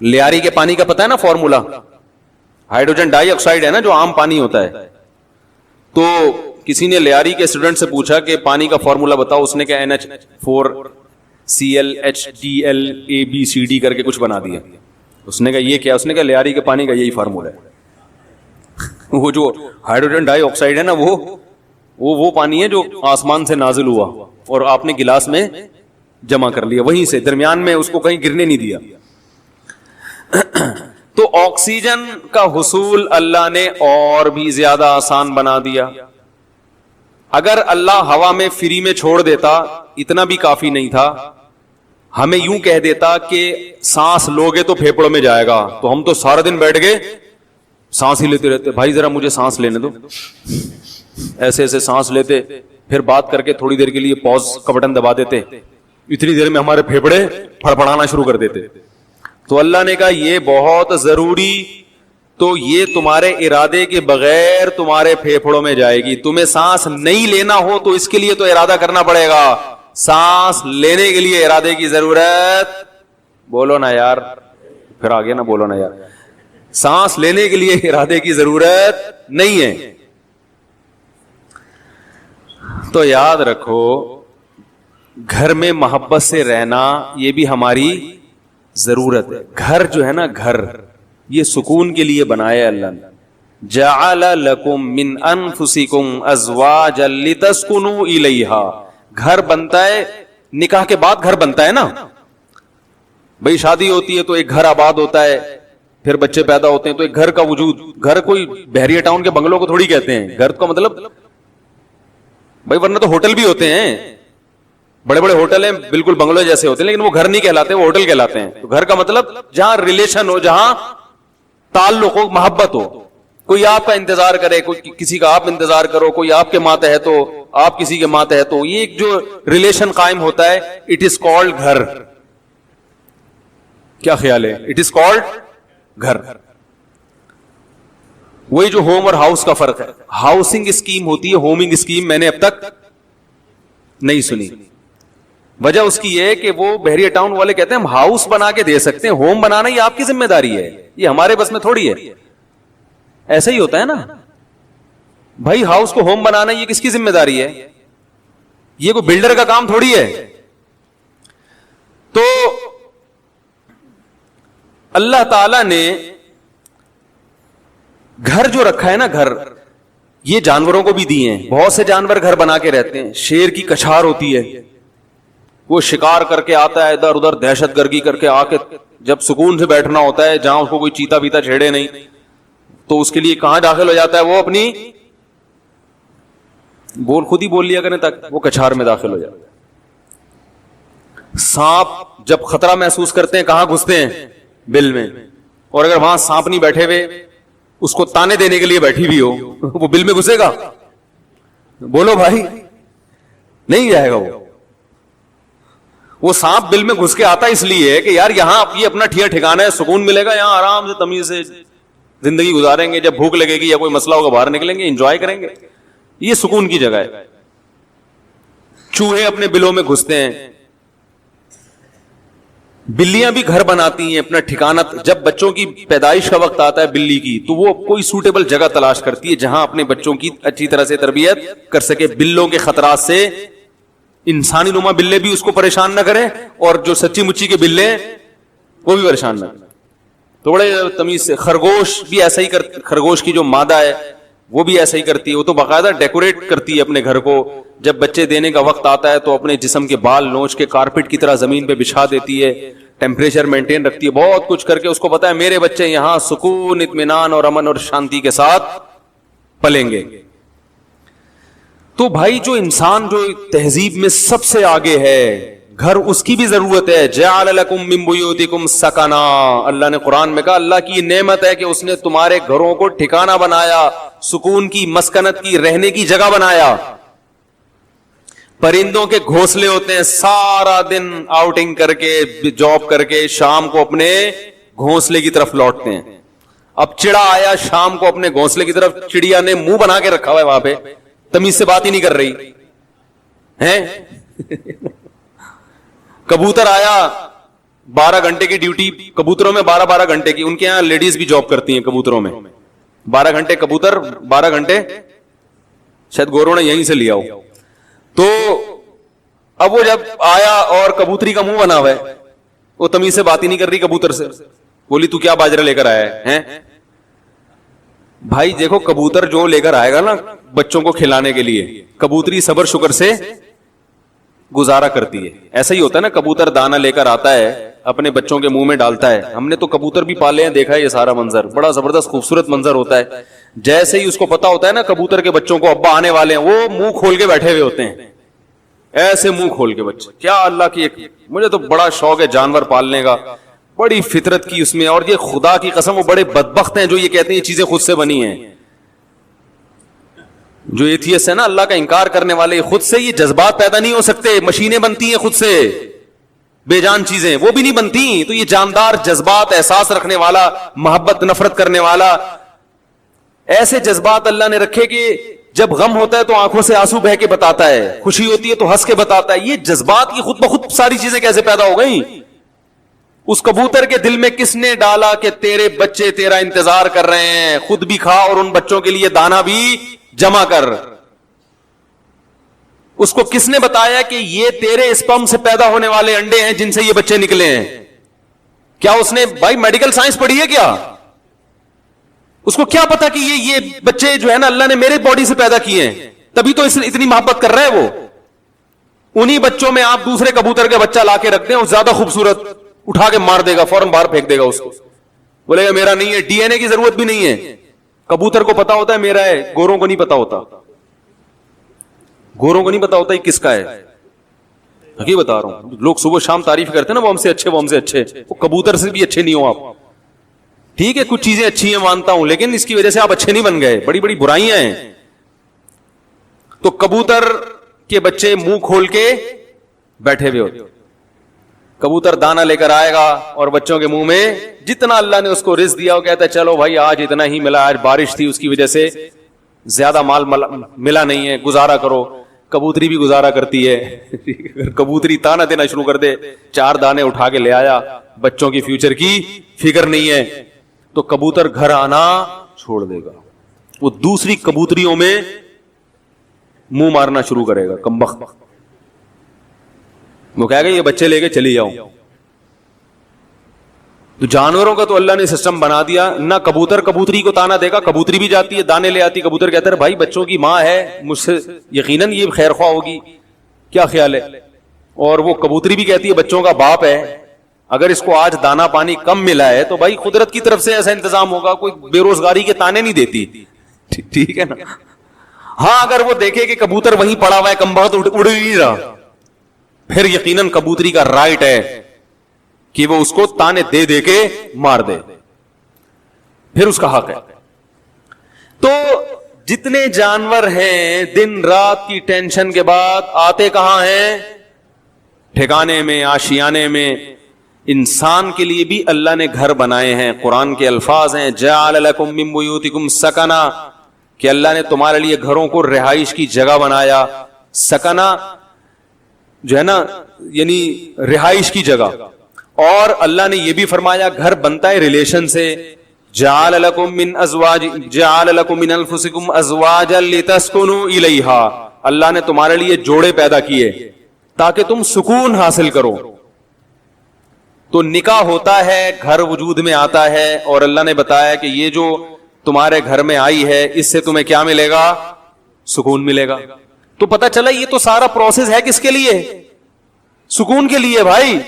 لیاری کے پانی کا پتہ ہے نا فارمولا, ہائیڈروجن ڈائی آکسائڈ ہے نا جو عام پانی ہوتا ہے. تو کسی نے لیاری کے اسٹوڈنٹ سے پوچھا کہ پانی کا فارمولا بتاؤ, اس نے کہا NH4Cl کر کے کچھ بنا دیا. اس نے کہا یہ کیا, اس نے کہا لیاری کے پانی کا یہی فارمولا ہے. وہ جو ہائیڈروجن ڈائی آکسائڈ ہے نا, وہ پانی ہے جو آسمان سے نازل ہوا اور آپ نے گلاس میں جمع کر لیا, وہیں سے درمیان میں اس کو کہیں گرنے نہیں دیا. تو آکسیجن کا حصول اللہ نے اور بھی زیادہ آسان بنا دیا. اگر اللہ ہوا میں فری میں چھوڑ دیتا, اتنا بھی کافی نہیں تھا, ہمیں یوں کہہ دیتا کہ سانس لوگے تو پھیپڑوں میں جائے گا, تو ہم تو سارا دن بیٹھ گئے سانس ہی لیتے رہتے. بھائی ذرا مجھے سانس لینے دو, ایسے ایسے سانس لیتے, پھر بات کر کے تھوڑی دیر کے لیے پاز کا بٹن دبا دیتے, اتنی دیر میں ہمارے پھیپڑے پھڑپڑانا شروع کر دیتے. تو اللہ نے کہا یہ بہت ضروری، تو یہ تمہارے ارادے کے بغیر تمہارے پھیپھڑوں میں جائے گی. تمہیں سانس نہیں لینا ہو تو اس کے لیے تو ارادہ کرنا پڑے گا. سانس لینے کے لیے ارادے کی ضرورت، بولو نا یار، پھر آگے نا بولو نا یار، سانس لینے کے لیے ارادے کی ضرورت نہیں ہے. تو یاد رکھو گھر میں محبت سے رہنا یہ بھی ہماری ضرورت ہے. گھر جو ہے نا، گھر یہ سکون کے لیے بنایا اللہ نے. جعل لکم من انفسکم ازواجا لتسکنوا الیہا. گھر بنتا ہے نکاح کے بعد، گھر بنتا ہے نا بھئی. شادی ہوتی ہے تو ایک گھر آباد ہوتا ہے، پھر بچے پیدا ہوتے ہیں تو ایک گھر کا وجود. گھر کوئی بحریہ ٹاؤن کے بنگلوں کو تھوڑی کہتے ہیں. گھر کا مطلب بھائی، ورنہ تو ہوٹل بھی ہوتے ہیں، بڑے بڑے ہوٹل ہیں بالکل بنگلوں جیسے ہوتے ہیں، لیکن وہ گھر نہیں کہلاتے، وہ ہوٹل کہلاتے ہیں. تو گھر کا مطلب جہاں ریلیشن ہو، جہاں تعلق ہو، محبت ہو. کوئی آپ کا انتظار کرے، کوئی کسی کا آپ انتظار کرو، کوئی آپ کے ماتحت ہو، آپ کسی کے ماتحت ہو. یہ ایک جو ریلیشن قائم ہوتا ہے، اٹ از کالڈ گھر. کیا خیال ہے؟ اٹ از کالڈ گھر. وہی جو ہوم اور ہاؤس کا فرق ہے. ہاؤسنگ اسکیم ہوتی ہے، ہومنگ اسکیم میں نے اب تک نہیں سنی. وجہ اس کی یہ کہ وہ بحریہ ٹاؤن والے کہتے ہیں ہم ہاؤس بنا کے دے سکتے ہیں، ہوم بنانا یہ آپ کی ذمہ داری ہے، یہ ہمارے بس میں تھوڑی ہے. ایسا ہی ہوتا ہے نا بھائی، ہاؤس کو ہوم بنانا یہ کس کی ذمہ داری ہے؟ یہ کوئی بلڈر کا کام تھوڑی ہے. تو اللہ تعالی نے گھر جو رکھا ہے نا، گھر یہ جانوروں کو بھی دیے ہیں. بہت سے جانور گھر بنا کے رہتے ہیں. شیر کی کچھار ہوتی ہے، وہ شکار کر کے آتا ہے ادھر ادھر، دہشت گردی کر کے آ کے جب سکون سے بیٹھنا ہوتا ہے جہاں اس کو کوئی چیتا پیتا چھیڑے نہیں، تو اس کے لیے کہاں داخل ہو جاتا ہے؟ وہ اپنی خود ہی بول لیا کریں تک وہ کچھار میں داخل ہو جاتا ہے. سانپ جب خطرہ محسوس کرتے ہیں کہاں گھستے ہیں؟ بل میں. اور اگر وہاں سانپ نہیں بیٹھے ہوئے، اس کو تانے دینے کے لیے بیٹھی بھی ہو، وہ بل میں گھسے گا؟ بولو بھائی، نہیں جائے گا. وہ سانپ بل میں گھس کے آتا اس لیے کہ یار یہاں یہ اپنا ٹھکانا ہے، سکون ملے گا، یہاں آرام سے تمیز سے زندگی گزاریں گے. جب بھوک لگے گی یا کوئی مسئلہ ہوگا باہر نکلیں گے، انجوائے کریں گے. یہ سکون کی جگہ ہے. چوہے اپنے بلوں میں گھستے ہیں. بلیاں بھی گھر بناتی ہیں اپنا ٹھکانہ. جب بچوں کی پیدائش کا وقت آتا ہے بلی کی، تو وہ کوئی سوٹیبل جگہ تلاش کرتی ہے جہاں اپنے بچوں کی اچھی طرح سے تربیت کر سکے. بلوں کے خطرات سے انسانی نما بلے بھی اس کو پریشان نہ کریں، اور جو سچی مچی کے بلے ہیں وہ بھی پریشان نہ کریں. تو بڑے تمیز سے. خرگوش بھی ایسا ہی خرگوش کی جو مادہ ہے وہ بھی ایسا ہی کرتی ہے. وہ تو باقاعدہ ڈیکوریٹ کرتی ہے اپنے گھر کو. جب بچے دینے کا وقت آتا ہے تو اپنے جسم کے بال نوچ کے کارپٹ کی طرح زمین پہ بچھا دیتی ہے، ٹیمپریچر مینٹین رکھتی ہے، بہت کچھ کر کے اس کو پتا ہے میرے بچے یہاں سکون، اطمینان اور امن اور شانتی کے ساتھ پلیں گے. تو بھائی جو انسان جو تہذیب میں سب سے آگے ہے، گھر اس کی بھی ضرورت ہے. جعل لکم من بیوتکم سکنا. اللہ نے قرآن میں کہا اللہ کی نعمت ہے کہ اس نے تمہارے گھروں کو ٹھکانہ بنایا، سکون کی، مسکنت کی، رہنے کی جگہ بنایا. پرندوں کے گھونسلے ہوتے ہیں، سارا دن آؤٹنگ کر کے، جاب کر کے شام کو اپنے گھونسلے کی طرف لوٹتے ہیں. اب چڑا آیا شام کو اپنے گھونسلے کی طرف، چڑیا نے منہ بنا کے رکھا ہوا ہے وہاں پہ، تمیز سے بات ہی نہیں کر رہی ہے. کبوتر آیا، 12 گھنٹے کی ڈیوٹی کبوتروں میں، 12 گھنٹے کی. ان کے یہاں لیڈیز بھی جاب کرتی ہیں کبوتروں میں. 12 گھنٹے کبوتر، 12 گھنٹے شاید گورو نے یہیں سے لیا ہو. تو اب وہ جب آیا اور کبوتری کا منہ بنا ہوا ہے، وہ تمیز سے بات ہی نہیں کر رہی کبوتر سے. بولی تو کیا باجرہ لے کر آیا ہے؟ بھائی دیکھو کبوتر جو لے کر آئے گا نا بچوں کو کھلانے کے لیے، کبوتری صبر شکر سے گزارا کرتی ہے. ایسا ہی ہوتا ہے نا، کبوتر دانا لے کر آتا ہے اپنے بچوں کے منہ میں ڈالتا ہے. ہم نے تو کبوتر بھی پالے ہیں، دیکھا ہے یہ سارا منظر، بڑا زبردست خوبصورت منظر ہوتا ہے. جیسے ہی اس کو پتا ہوتا ہے نا کبوتر کے بچوں کو ابا آنے والے ہیں، وہ منہ کھول کے بیٹھے ہوئے ہوتے ہیں، ایسے منہ کھول کے بچے. کیا اللہ کی ایک، مجھے تو بڑا شوق ہے جانور پالنے کا، بڑی فطرت کی اس میں. اور یہ خدا کی قسم وہ بڑے بدبخت ہیں جو یہ کہتے ہیں یہ چیزیں خود سے بنی ہیں. جو ایتھیسٹ ہے نا، اللہ کا انکار کرنے والے، خود سے یہ جذبات پیدا نہیں ہو سکتے، مشینیں بنتی ہیں خود سے. بے جان چیزیں وہ بھی نہیں بنتی. تو یہ جاندار جذبات, احساس رکھنے والا, محبت نفرت کرنے والا, ایسے جذبات اللہ نے رکھے کہ جب غم ہوتا ہے تو آنکھوں سے آنسو بہ کے بتاتا ہے, خوشی ہوتی ہے تو ہنس کے بتاتا ہے. یہ جذبات کی خود بخود ساری چیزیں کیسے پیدا ہو گئیں؟ اس کبوتر کے دل میں کس نے ڈالا کہ تیرے بچے تیرا انتظار کر رہے ہیں, خود بھی کھا اور ان بچوں کے لیے دانا بھی جمع کر. اس کو کس نے بتایا کہ یہ تیرے اسپرم سے پیدا ہونے والے انڈے ہیں جن سے یہ بچے نکلے ہیں؟ کیا اس نے بھائی میڈیکل سائنس پڑھی ہے کیا؟ اس کو کیا پتا کہ یہ بچے جو ہے نا اللہ نے میرے باڈی سے پیدا کیے ہیں, تبھی تو اس اتنی محبت کر رہا ہے وہ. انہی بچوں میں آپ دوسرے کبوتر کا بچہ لا کے رکھ دیں, وہ زیادہ خوبصورت, اٹھا کے مار دے گا, فوراً باہر پھینک دے گا اس کو, بولے گا میرا نہیں ہے. ڈی این اے کی ضرورت بھی نہیں ہے, کبوتر کو پتا ہوتا ہے میرا ہے, گوروں کو نہیں پتا ہوتا. گوروں کو نہیں پتا ہوتا یہ کس کا ہے. حقیقت بتا رہا ہوں, لوگ صبح شام تعریف کرتے ہیں نا وہ ہم سے اچھے, وہ ہم سے اچھے. وہ کبوتر سے بھی اچھے نہیں ہو آپ. ٹھیک ہے کچھ چیزیں اچھی ہیں مانتا ہوں, لیکن اس کی وجہ سے آپ اچھے نہیں بن گئے, بڑی بڑی برائیاں ہیں. تو کبوتر کے بچے منہ کھول کے بیٹھے ہوئے ہوتے, کبوتر دانا لے کر آئے گا اور بچوں کے منہ میں جتنا اللہ نے اس کو رزق دیا وہ کہتا ہے چلو بھائی آج اتنا ہی ملا, آج بارش تھی اس کی وجہ سے زیادہ مال ملا نہیں ہے, گزارا کرو. کبوتری بھی گزارا کرتی ہے. کبوتری تانا دینا شروع کر دے, 4 دانے اٹھا کے لے آیا, بچوں کی فیوچر کی فکر نہیں ہے, تو کبوتر گھر آنا چھوڑ دے گا. وہ دوسری کبوتریوں میں منہ مارنا شروع کرے گا, کمبخت. وہ کہے گا یہ بچے لے کے چلی جاؤں. تو جانوروں کا تو اللہ نے سسٹم بنا دیا, نہ کبوتر کبوتری کو تانا دے گا, کبوتری بھی جاتی ہے دانے لے آتی, کبوتر کہتا ہے بھائی بچوں کی ماں ہے, مجھ سے یقیناً یہ خیر خواہ ہوگی, کیا خیال ہے. اور وہ کبوتری بھی کہتی ہے بچوں کا باپ ہے, اگر اس کو آج دانا پانی کم ملا ہے تو بھائی قدرت کی طرف سے ایسا انتظام ہوگا, کوئی بے روزگاری کے تانے نہیں دیتی. ٹھیک ہے نا. ہاں اگر وہ دیکھے کہ کبوتر وہیں پڑا ہوا ہے, کمبخت اڑ نہیں رہا, پھر یقیناً کبوتری کا رائٹ ہے کہ وہ اس کو تانے دے دے کے مار دے, پھر اس کا حق ہے. تو جتنے جانور ہیں دن رات کی ٹینشن کے بعد آتے کہاں ہیں؟ ٹھکانے میں, آشیانے میں. انسان کے لیے بھی اللہ نے گھر بنائے ہیں. قرآن کے الفاظ ہیں جعل لکم من بیوتکم سکنا, کہ اللہ نے تمہارے لیے گھروں کو رہائش کی جگہ بنایا. سکنا جو ہے نا یعنی رہائش کی جگہ. اور اللہ نے یہ بھی فرمایا گھر بنتا ہے ریلیشن سے. جعل لکم من ازواج, جعل لکم من انفسکم ازواجا لتسکنوا الیہا, اللہ نے تمہارے لیے جوڑے پیدا کیے تاکہ تم سکون حاصل کرو. تو نکاح ہوتا ہے, گھر وجود میں آتا ہے, اور اللہ نے بتایا کہ یہ جو تمہارے گھر میں آئی ہے اس سے تمہیں کیا ملے گا؟ سکون ملے گا. تو پتہ چلا یہ تو سارا پروسیس ہے کس کے لیے؟ سکون کے لیے بھائی.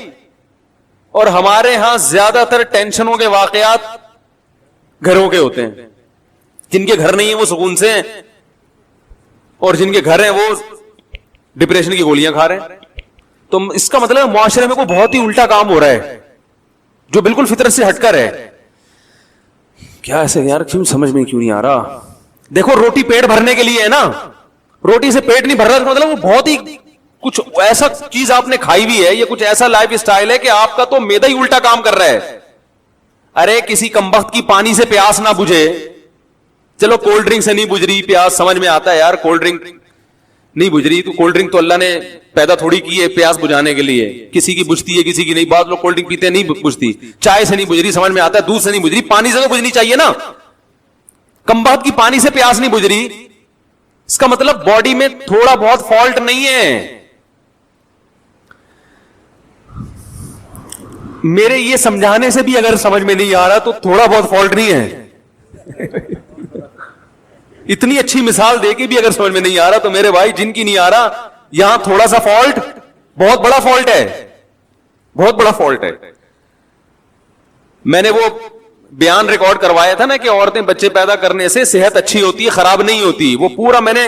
اور ہمارے ہاں زیادہ تر ٹینشنوں کے واقعات گھروں کے ہوتے ہیں. جن کے گھر نہیں ہیں وہ سکون سے ہیں, اور جن کے گھر ہیں وہ ڈپریشن کی گولیاں کھا رہے ہیں. تو اس کا مطلب معاشرے میں کوئی بہت ہی الٹا کام ہو رہا ہے جو بالکل فطرت سے ہٹ کر ہے. کیا ایسے یار کیوں سمجھ میں کیوں نہیں آ رہا؟ دیکھو روٹی پیٹ بھرنے کے لیے ہے نا, روٹی سے پیٹ نہیں بھر رہا, مطلب وہ بہت ہی کچھ ایسا چیز آپ نے کھائی بھی ہے, یہ کچھ ایسا لائف اسٹائل ہے کہ آپ کا تو میدا ہی الٹا کام کر رہا ہے. ارے کسی کمبخت کی پانی سے پیاس نہ بجھے, چلو کولڈ ڈرنک سے نہیں بجھ رہی پیاس, سمجھ میں آتا ہے یار کولڈ ڈرنک نہیں بجھ رہی, تو کولڈ ڈرنک تو اللہ نے پیدا تھوڑی کی ہے پیاس بجھانے کے لیے. کسی کی بجھتی ہے کسی کی نہیں. بعض لوگ کولڈ ڈرنک پیتے ہیں نہیں بجھتی, چائے سے نہیں بجھ رہی, سمجھ میں آتا ہے, دودھ سے نہیں بجھ رہی, پانی سے تو بجھنی چاہیے نا. کمبخت کی پانی سے پیاس نہیں بجھ رہی, اس کا مطلب باڈی میں تھوڑا بہت فالٹ نہیں ہے. میرے یہ سمجھانے سے بھی اگر سمجھ میں نہیں آ رہا تو تھوڑا بہت فالٹ نہیں ہے. اتنی اچھی مثال دے کے بھی اگر سمجھ میں نہیں آ رہا تو میرے بھائی جن کی نہیں آ رہا, یہاں تھوڑا سا فالٹ بہت بڑا فالٹ ہے, بہت بڑا فالٹ ہے. میں نے وہ بیان ریکارڈ کروایا تھا نا کہ عورتیں بچے پیدا کرنے سے صحت اچھی ہوتی ہے, خراب نہیں ہوتی. وہ پورا میں نے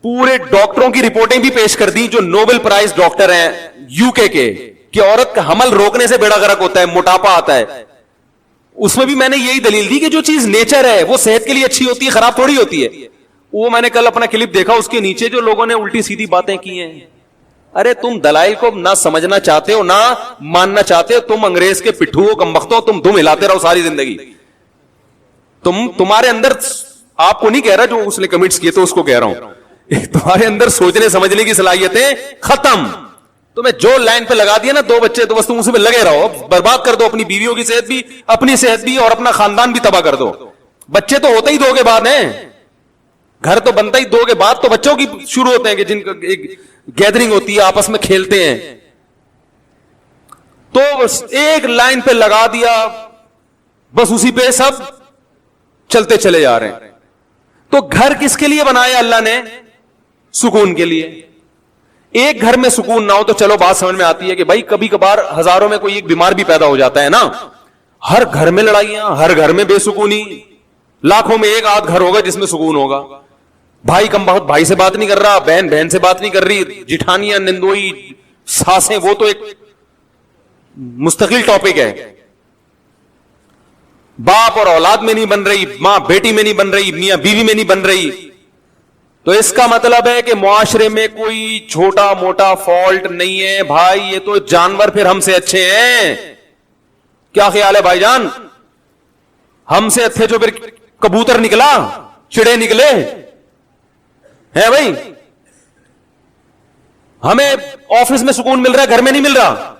پورے ڈاکٹروں کی رپورٹیں بھی پیش کر دی جو نوبل پرائز ڈاکٹر ہیں یو کے کہ عورت کا حمل روکنے سے بیڑا غرق ہوتا ہے, موٹاپا آتا ہے. اس میں بھی میں نے یہی دلیل دی کہ جو چیز نیچر ہے وہ صحت کے لیے اچھی ہوتی ہے, خراب تھوڑی ہوتی ہے. وہ میں نے کل اپنا کلپ دیکھا, اس کے نیچے جو لوگوں نے الٹی سیدھی باتیں کی ہیں, ارے تم دلائل کو نہ سمجھنا چاہتے ہو نہ ماننا چاہتے ہو, تم انگریز کے پٹھو ہو, کمبختو ہو, تم ہلاتے رہو ساری زندگی. تمہارے اندر, آپ کو نہیں کہہ رہا جو اس نے کمنٹس کیے تو اس کو کہہ رہا ہوں, تمہارے اندر سوچنے سمجھنے کی صلاحیتیں ختم. تمہیں جو لائن پہ لگا دیا نا 2 بچے تو بس تم اسی پہ لگے رہو, برباد کر دو اپنی بیویوں کی صحت بھی, اپنی صحت بھی, اور اپنا خاندان بھی تباہ کر دو. بچے تو ہوتے ہی 2 کے بعد ہیں, گھر تو بنتا ہی 2 کے بعد, تو بچوں کی شروع ہوتے ہیں کہ جن کا ایک گیدرنگ ہوتی ہے, آپس میں کھیلتے ہیں. تو ایک لائن پہ لگا دیا, بس اسی پہ سب چلتے چلے جا رہے ہیں. تو گھر کس کے لیے بنایا اللہ نے؟ سکون کے لیے. ایک گھر میں سکون نہ ہو تو چلو بات سمجھ میں آتی ہے کہ بھائی کبھی کبھار ہزاروں میں کوئی ایک بیمار بھی پیدا ہو جاتا ہے نا. ہر گھر میں لڑائیاں, ہر گھر میں بے سکونی, لاکھوں میں ایک آدھ گھر ہوگا جس میں سکون ہوگا. بھائی کم بہت بھائی سے بات نہیں کر رہا, بہن بہن سے بات نہیں کر رہی, جٹھانیاں, نندوئی, ساسیں, وہ تو ایک مستقل ٹاپک ہے. باپ اور اولاد میں نہیں بن رہی, ماں بیٹی میں نہیں بن رہی, میاں بیوی میں نہیں بن رہی. تو اس کا مطلب ہے کہ معاشرے میں کوئی چھوٹا موٹا فالٹ نہیں ہے بھائی, یہ تو جانور پھر ہم سے اچھے ہیں. کیا خیال ہے بھائی جان؟ ہم سے اچھے جو پھر کبوتر نکلا, چڑے نکلے ہیں بھائی. ہمیں آفس میں سکون مل رہا ہے, گھر میں نہیں مل رہا.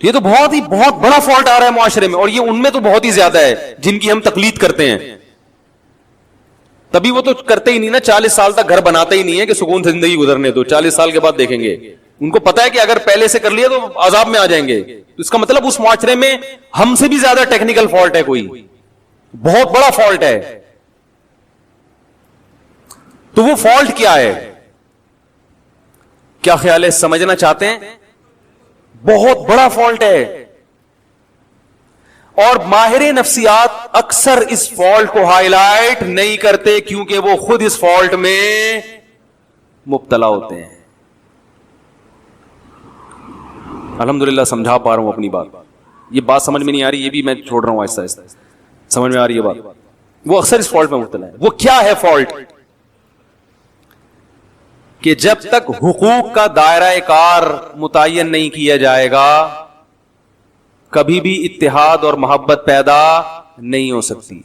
یہ تو بہت بڑا فالٹ آ رہا ہے معاشرے میں, اور یہ ان میں تو بہت ہی زیادہ ہے جن کی ہم تقلید کرتے ہیں. تبھی وہ تو کرتے ہی نہیں نا, 40 سال تک گھر بناتے ہی نہیں ہے کہ سکون سے زندگی گزرنے دو, 40 سال کے بعد دیکھیں گے. ان کو پتا ہے کہ اگر پہلے سے کر لیا تو عذاب میں آ جائیں گے. تو اس کا مطلب اس معاشرے میں ہم سے بھی زیادہ ٹیکنیکل فالٹ ہے, کوئی بہت بڑا فالٹ ہے. تو وہ فالٹ کیا ہے؟ کیا خیال ہے, سمجھنا چاہتے ہیں؟ بہت بڑا فالٹ ہے. اور ماہر نفسیات اکثر اس فالٹ کو ہائی لائٹ نہیں کرتے کیونکہ وہ خود اس فالٹ میں مبتلا ہوتے ہیں. الحمدللہ سمجھا پا رہا ہوں اپنی بات. یہ بات سمجھ میں نہیں آ رہی, یہ بھی میں چھوڑ رہا ہوں آہستہ آہستہ. سمجھ میں آ رہی ہے بات؟ وہ اکثر اس فالٹ میں مبتلا ہے. وہ کیا ہے فالٹ؟ کہ جب تک حقوق کا دائرہ کار متعین نہیں کیا جائے گا کبھی بھی اتحاد اور محبت پیدا نہیں ہو سکتی.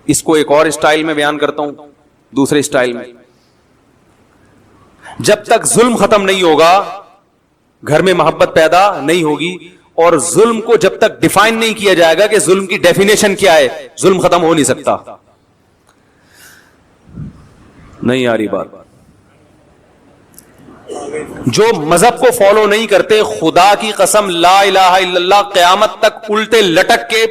اس کو ایک اور اسٹائل میں بیان کرتا ہوں, دوسرے اسٹائل میں. جب تک ظلم ختم نہیں ہوگا گھر میں محبت پیدا نہیں ہوگی, اور ظلم کو جب تک ڈیفائن نہیں کیا جائے گا کہ ظلم کی ڈیفینیشن کیا ہے, ظلم ختم ہو نہیں سکتا. نہیں آ رہی بات؟ جو مذہب کو فالو نہیں کرتے, خدا کی قسم لا الہ الا اللہ, قیامت تک الٹے لٹک کے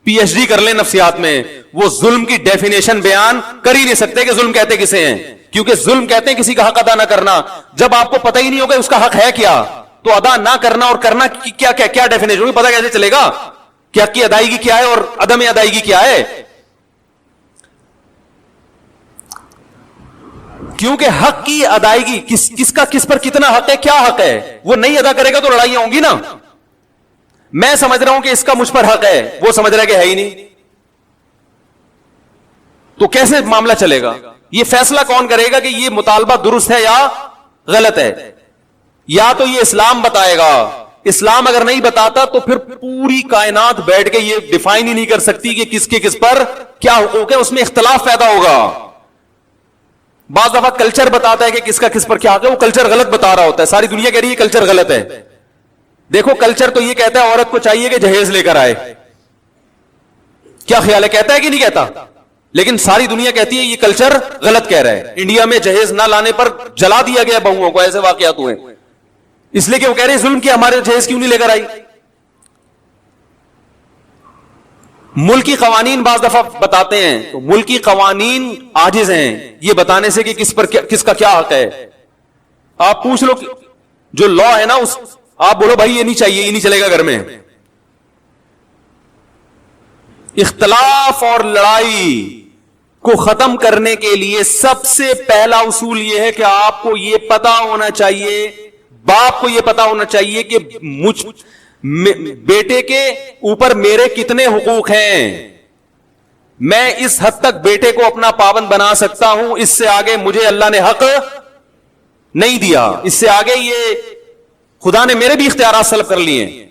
پی ایچ ڈی کر لیں نفسیات میں, وہ ظلم کی ڈیفینیشن بیان کر ہی نہیں سکتے کہ ظلم کہتے کسے ہیں. کیونکہ ظلم کہتے ہیں کسی کا حق ادا نہ کرنا. جب آپ کو پتہ ہی نہیں ہوگا اس کا حق ہے کیا, تو ادا نہ کرنا اور کرنا کیا ڈیفینیشن ہوگی, پتہ کیسے چلے گا کہ حق کی ادائیگی کیا ہے اور عدم ادائیگی کیا ہے؟ کیونکہ حق کی ادائیگی کس کا کس پر کتنا حق ہے, کیا حق ہے, وہ نہیں ادا کرے گا تو لڑائیاں ہوں گی نا. میں سمجھ رہا ہوں کہ اس کا مجھ پر حق ہے, وہ سمجھ رہا ہے کہ ہے ہی نہیں, تو کیسے معاملہ چلے گا؟ یہ فیصلہ کون کرے گا کہ یہ مطالبہ درست ہے یا غلط ہے؟ یا تو یہ اسلام بتائے گا. اسلام اگر نہیں بتاتا تو پھر پوری کائنات بیٹھ کے یہ ڈیفائن ہی نہیں کر سکتی کہ کس کے کس پر کیا حقوق ہے, اس میں اختلاف پیدا ہوگا. بعض دفعہ کلچر بتاتا ہے کہ کس کا کس پر کیا حق ہے, وہ کلچر غلط بتا رہا ہوتا ہے, ساری دنیا کہہ رہی ہے کلچر غلط ہے. دیکھو کلچر تو یہ کہتا ہے عورت کو چاہیے کہ جہیز لے کر آئے. کیا خیال ہے, کہتا ہے کہ نہیں کہتا؟ لیکن ساری دنیا کہتی ہے یہ کلچر غلط کہہ رہا ہے. انڈیا میں جہیز نہ لانے پر جلا دیا گیا بہوؤں کو, ایسے واقعات ہوئے, اس لیے کہ وہ کہہ رہے ہیں ظلم کیا, ہمارے جہیز کیوں نہیں لے کر آئی. ملکی قوانین بعض دفعہ بتاتے ہیں تو ملکی قوانین عاجز ہیں یہ بتانے سے کہ کس کا کیا حق ہے. آپ پوچھ لو جو لا ہے نا, آپ بولو بھائی یہ نہیں چاہیے, یہ نہیں چلے گا گھر میں. اختلاف اور لڑائی کو ختم کرنے کے لیے سب سے پہلا اصول یہ ہے کہ آپ کو یہ پتا ہونا چاہیے, باپ کو یہ پتا ہونا چاہیے کہ بیٹے کے اوپر میرے کتنے حقوق ہیں. میں اس حد تک بیٹے کو اپنا پابند بنا سکتا ہوں, اس سے آگے مجھے اللہ نے حق نہیں دیا. اس سے آگے یہ خدا نے میرے بھی اختیارات سلب کر لیے ہیں.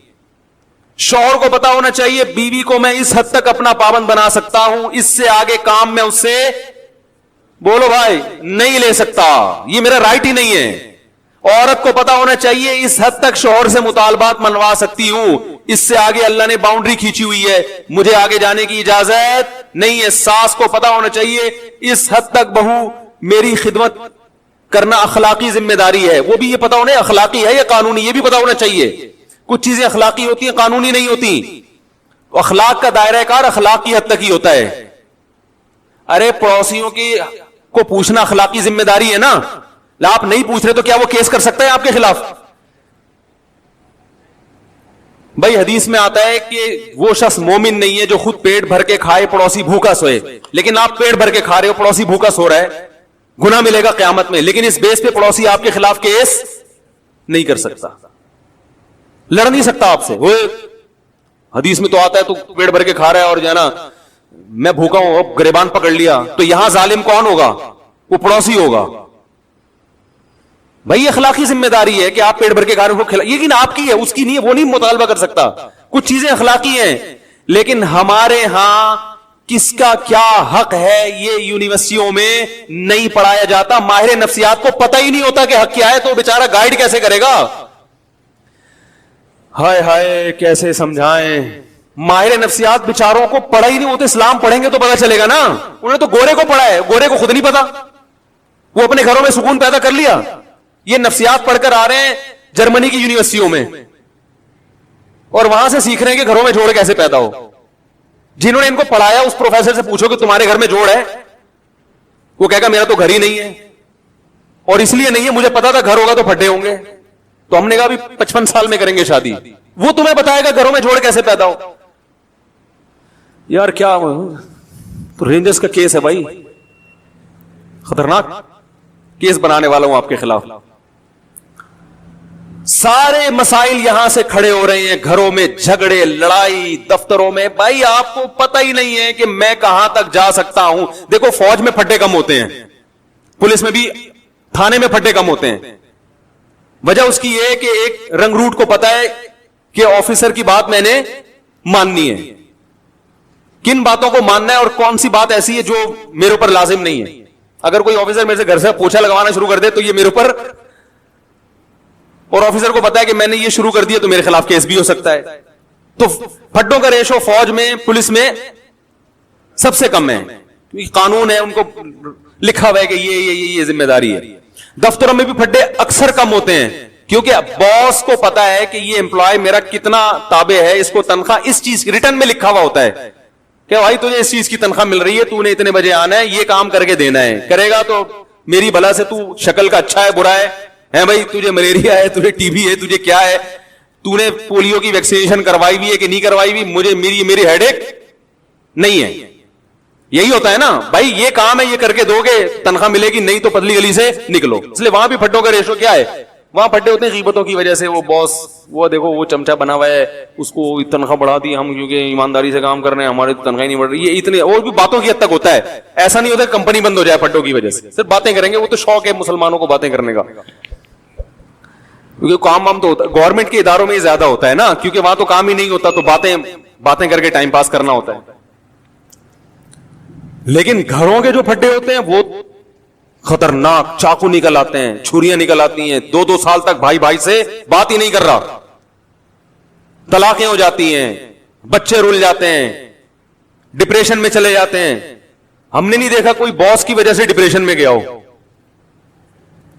شوہر کو پتا ہونا چاہیے بیوی کو میں اس حد تک اپنا پابند بنا سکتا ہوں, اس سے آگے کام میں اس سے بولو بھائی نہیں لے سکتا, یہ میرا رائٹ ہی نہیں ہے. عورت کو پتا ہونا چاہیے اس حد تک شوہر سے مطالبات منوا سکتی ہوں, اس سے آگے اللہ نے باؤنڈری کھینچی ہوئی ہے, مجھے آگے جانے کی اجازت نہیں ہے. ساس کو پتا ہونا چاہیے اس حد تک بہو میری خدمت کرنا اخلاقی ذمہ داری ہے. وہ بھی یہ پتا ہونا اخلاقی ہے یا قانونی, یہ بھی پتا ہونا چاہیے. کچھ چیزیں اخلاقی ہوتی ہیں, قانونی نہیں ہوتی. اخلاق کا دائرہ کار اخلاق کی حد تک ہی ہوتا ہے. ارے پڑوسیوں کی کو پوچھنا اخلاقی ذمہ داری ہے نا, آپ نہیں پوچھ رہے تو کیا وہ کیس کر سکتا ہے آپ کے خلاف؟ بھائی حدیث میں آتا ہے کہ وہ شخص مومن نہیں ہے جو خود پیٹ بھر کے کھائے پڑوسی بھوکا سوئے. لیکن آپ پیٹ بھر کے کھا رہے ہو, پڑوسی بھوکا سو رہا ہے, گناہ ملے گا قیامت میں. لیکن اس بیس پہ پڑوسی آپ کے خلاف کیس نہیں کر سکتا, لڑ نہیں سکتا آپ سے. وہ حدیث میں تو آتا ہے تو پیٹ بھر کے کھا رہا ہے اور جو ہے نا میں بھوکا ہوں, اب گریبان پکڑ لیا, تو یہاں ظالم کون ہوگا؟ وہ پڑوسی ہوگا. بھائی اخلاقی ذمہ داری ہے کہ آپ پیٹ بھر کے کھا رہے ہو, لیکن آپ کی ہے, اس کی نہیں ہے, وہ نہیں مطالبہ کر سکتا. کچھ چیزیں اخلاقی ہیں, لیکن ہمارے ہاں کس کا کیا حق ہے یہ یونیورسٹیوں میں نہیں پڑھایا جاتا. ماہر نفسیات کو پتہ ہی نہیں ہوتا کہ حق کیا ہے, تو بیچارہ گائیڈ کیسے کرے گا؟ ہائے ہائے کیسے سمجھائیں. ماہر نفسیات بیچاروں کو پڑھا ہی نہیں ہوتا. اسلام پڑھیں گے تو پتا چلے گا نا. انہوں نے تو گورے کو پڑھا ہے, گورے کو خود نہیں پتا, وہ اپنے گھروں میں سکون پیدا کر لیا. یہ نفسیات پڑھ کر آ رہے ہیں جرمنی کی یونیورسٹیوں میں, اور وہاں سے سیکھ رہے ہیں کہ گھروں میں جوڑ کیسے پیدا ہو. جنہوں نے ان کو پڑھایا اس پروفیسر سے پوچھو کہ تمہارے گھر میں جوڑ ہے, وہ کہے گا میرا تو گھر ہی نہیں ہے, اور اس لیے نہیں ہے مجھے پتا تھا گھر ہوگا تو پھڈے ہوں گے. تو ہم نے کہا ابھی 55 سال میں کریں گے شادی, وہ تمہیں بتائے گا گھروں میں جوڑ کیسے پیدا ہو. یار کیا تو رینجرز کا کیس ہے بھائی, خطرناک کیس بنانے والا ہوں آپ کے خلاف. سارے مسائل یہاں سے کھڑے ہو رہے ہیں, گھروں میں جھگڑے لڑائی, دفتروں میں. بھائی آپ کو پتہ ہی نہیں ہے کہ میں کہاں تک جا سکتا ہوں. دیکھو فوج میں پھڈے کم ہوتے ہیں, پولیس میں بھی, تھانے میں پھڈے کم ہوتے ہیں. وجہ اس کی یہ کہ ایک رنگ روٹ کو پتا ہے کہ آفیسر کی بات میں نے ماننی ہے, کن باتوں کو ماننا ہے اور کون سی بات ایسی ہے جو میرے اوپر لازم نہیں ہے. اگر کوئی آفیسر میرے سے گھر سے پوچھا لگوانا شروع کر دے تو یہ میرے اوپر, اور آفیسر کو پتا ہے کہ میں نے یہ شروع کر دیا تو میرے خلاف کیس بھی ہو سکتا ہے. تو پھڈوں کا ریشو فوج میں پولیس میں سب سے کم ہے, قانون ہے, ان کو لکھا ہوا ہے کہ یہ ذمہ داری ہے. دفتروں میں بھی پھڈے اکثر کم ہوتے ہیں, کیونکہ باس کو پتا ہے کہ یہ امپلائی میرا کتنا تابع ہے, اس کو تنخواہ اس چیز ریٹرن میں لکھا ہوا ہوتا ہے کہ بھائی تجھے اس چیز کی تنخواہ مل رہی ہے, تو نے اتنے بجے آنا ہے, یہ کام کر کے دینا ہے, کرے گا تو میری بھلا سے, تو شکل کا اچھا ہے برا ہے بھائی, تجھے ملیریا ہے, تجھے ٹی بی ہے, تجھے کیا ہے, تو نے پولیو کی ویکسینیشن کروائی ہوئی ہے کہ نہیں کروائی ہوئی, مجھے میری ہیڈ ایک نہیں ہے. یہی ہوتا ہے نا بھائی, یہ کام ہے, یہ کر کے دو گے تنخواہ ملے گی, نہیں تو پتلی گلی سے نکلو. اس لیے وہاں بھی پھڈوں کا ریشو کیا ہے, وہاں پھڈے ہوتے ہیں غیبتوں کی وجہ سے. وہ باس, وہ دیکھو وہ چمچا بنا ہوا ہے, اس کو تنخواہ بڑھا دی ہم کیونکہ ایمانداری سے کام کر رہے ہیں, ہمارے تنخواہ نہیں بڑھ رہی. یہ اتنے اور بھی باتوں کی حد تک ہوتا ہے. ایسا نہیں ہوتا کہ کمپنی بند ہو جائے پھڈوں کی وجہ سے, صرف باتیں کریں گے. وہ تو شوق ہے مسلمانوں کو باتیں کرنے کا, کیونکہ کام وام تو ہوتا ہے گورنمنٹ کے اداروں میں ہی زیادہ ہوتا ہے نا, کیونکہ وہاں تو کام ہی نہیں ہوتا, تو باتیں کر کے ٹائم پاس کرنا ہوتا ہے. لیکن گھروں کے جو پھڈے ہوتے ہیں وہ خطرناک, چاقو نکل آتے ہیں, چھریاں نکل آتی ہیں, 2 سال تک بھائی سے بات ہی نہیں کر رہا, طلاقیں ہو جاتی ہیں, بچے رول جاتے ہیں, ڈپریشن میں چلے جاتے ہیں. ہم نے نہیں دیکھا کوئی باس کی وجہ سے ڈپریشن میں گیا ہو.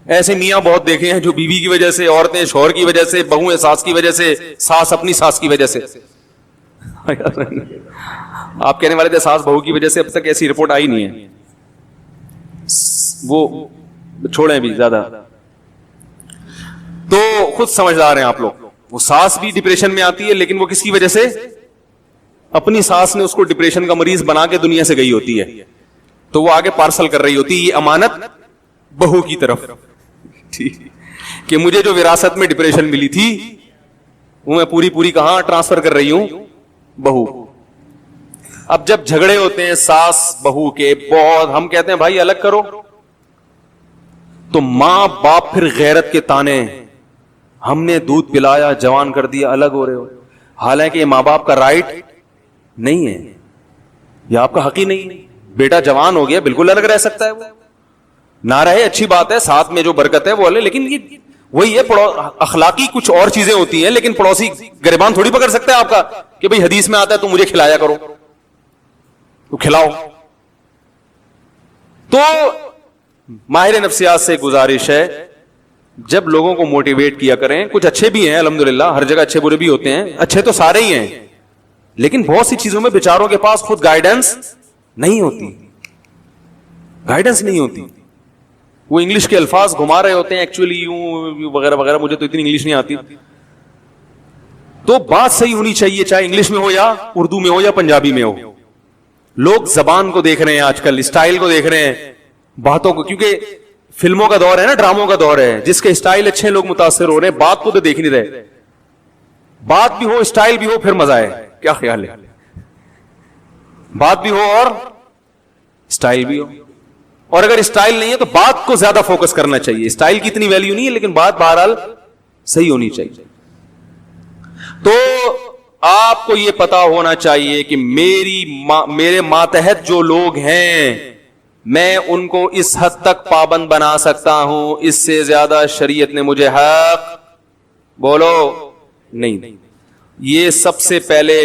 ایسے میاں بہت دیکھے ہیں جو بیوی کی وجہ سے, عورتیں شوہر کی وجہ سے, بہویں ساس کی وجہ سے, ساس اپنی ساس کی وجہ سے. آپ کہنے والے تھے ساس بہو کی وجہ سے, اب تک ایسی رپورٹ آئی نہیں ہے, وہ چھوڑیں بھی زیادہ. تو خود سمجھدار ہیں آپ لوگ. وہ ساس بھی ڈپریشن میں آتی ہے, لیکن وہ کس کی وجہ سے, اپنی ساس نے اس کو ڈپریشن کا مریض بنا کے دنیا سے گئی ہوتی ہے, تو وہ آگے پارسل کر رہی ہوتی ہے یہ امانت بہو کی طرف کہ مجھے جو وراثت میں ڈپریشن ملی تھی وہ میں پوری کہاں ٹرانسفر کر رہی ہوں, بہو. اب جب جھگڑے ہوتے ہیں ساس بہو کے بہت, ہم کہتے ہیں بھائی الگ کرو, تو ماں باپ پھر غیرت کے تانے, ہم نے دودھ پلایا جوان کر دیا, الگ ہو رہے ہو. حالانکہ یہ ماں باپ کا رائٹ نہیں ہے, یہ آپ کا حق ہی نہیں. بیٹا جوان ہو گیا, بالکل الگ رہ سکتا ہے, وہ نہ رہے اچھی بات ہے, ساتھ میں جو برکت ہے وہ الگ, لیکن یہ وہی ہے اخلاقی کچھ اور چیزیں ہوتی ہیں. لیکن پڑوسی گریبان تھوڑی پکڑ سکتا ہے آپ کا کہ بھئی حدیث میں آتا ہے تو مجھے کھلایا کرو, تو کھلاؤ. تو ماہر نفسیات سے گزارش ہے, جب لوگوں کو موٹیویٹ کیا کریں, کچھ اچھے بھی ہیں الحمدللہ, ہر جگہ اچھے برے بھی ہوتے ہیں, اچھے تو سارے ہی ہیں, لیکن بہت سی چیزوں میں بیچاروں کے پاس خود گائیڈنس نہیں ہوتی, گائیڈنس نہیں ہوتی. وہ انگلش کے الفاظ گھما رہے ہوتے ہیں ایکچولی یوں وغیرہ وغیرہ, مجھے تو اتنی انگلش نہیں آتی. تو بات صحیح ہونی چاہیے, چاہے انگلش میں ہو یا اردو میں ہو یا پنجابی میں ہو. لوگ زبان کو دیکھ رہے ہیں آج کل, اسٹائل کو دیکھ رہے ہیں, باتوں کو, کیونکہ فلموں کا دور ہے نا, ڈراموں کا دور ہے, جس کے اسٹائل اچھے لوگ متاثر ہو رہے ہیں, بات کو تو دیکھ نہیں رہے. بات بھی ہو اسٹائل بھی ہو پھر مزہ ہے. کیا خیال ہے؟ بات بھی ہو اور اسٹائل بھی ہو, اور اگر اسٹائل نہیں ہے تو بات کو زیادہ فوکس کرنا چاہیے. اسٹائل کی اتنی ویلیو نہیں ہے, لیکن بات بہرحال صحیح ہونی چاہیے. تو آپ کو یہ پتا ہونا چاہیے کہ میرے ماتحت جو لوگ ہیں, میں ان کو اس حد تک پابند بنا سکتا ہوں, اس سے زیادہ شریعت نے مجھے حق بولو نہیں. یہ سب سے پہلے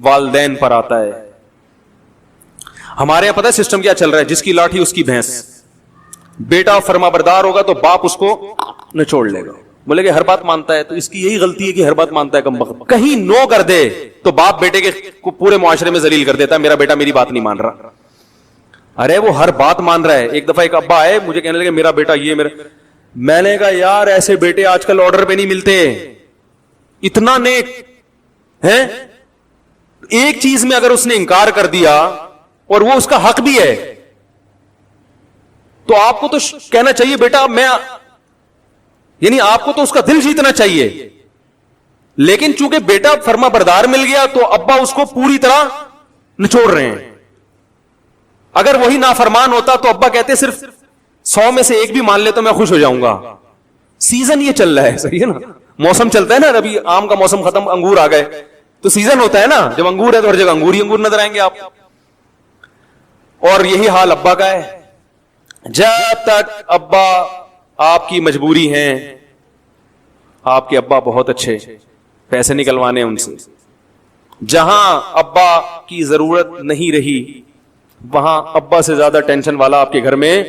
والدین پر آتا ہے. ہمارے یہاں پتہ ہے سسٹم کیا چل رہا ہے, جس کی لاٹھی اس کی بھینس. بیٹا فرما بردار ہوگا تو باپ اس کو نچوڑ لے گا, بولے کہ ہر بات مانتا ہے, تو اس کی یہی غلطی ہے کہ ہر بات مانتا ہے کم بخت. کہیں نو کر دے تو باپ بیٹے کے پورے معاشرے میں ذلیل کر دیتا ہے, میرا بیٹا میری بات نہیں مان رہا. ارے وہ ہر بات مان رہا ہے. ایک دفعہ ایک ابا آئے مجھے کہنے لگے میرا بیٹا یہ میرا, میں نے کہا یار ایسے بیٹے آج کل آرڈر پہ نہیں ملتے, اتنا نیک ہے. ایک چیز میں اگر اس نے انکار کر دیا اور وہ اس کا حق بھی ہے, تو آپ کو تو کہنا چاہیے بیٹا میں, یعنی آپ کو تو اس کا دل جیتنا چاہیے. لیکن چونکہ بیٹا فرما بردار مل گیا تو ابا اس کو پوری طرح نچوڑ رہے ہیں. اگر وہی نافرمان ہوتا تو ابا کہتے صرف 100 میں سے ایک بھی مان لے تو میں خوش ہو جاؤں گا. سیزن یہ چل رہا ہے, صحیح ہے نا, موسم چلتا ہے نا, ابھی آم کا موسم ختم, انگور آ گئے, تو سیزن ہوتا ہے نا, جب انگور ہے تو ہر جگہ انگور ہی انگور نظر آئیں گے آپ. اور یہی حال ابا کا ہے. جب تک ابا آپ کی مجبوری ہیں, آپ کے ابا بہت اچھے, پیسے نکلوانے ان سے, جہاں ابا کی ضرورت نہیں رہی وہاں ابا سے زیادہ ٹینشن والا آپ کے گھر میں.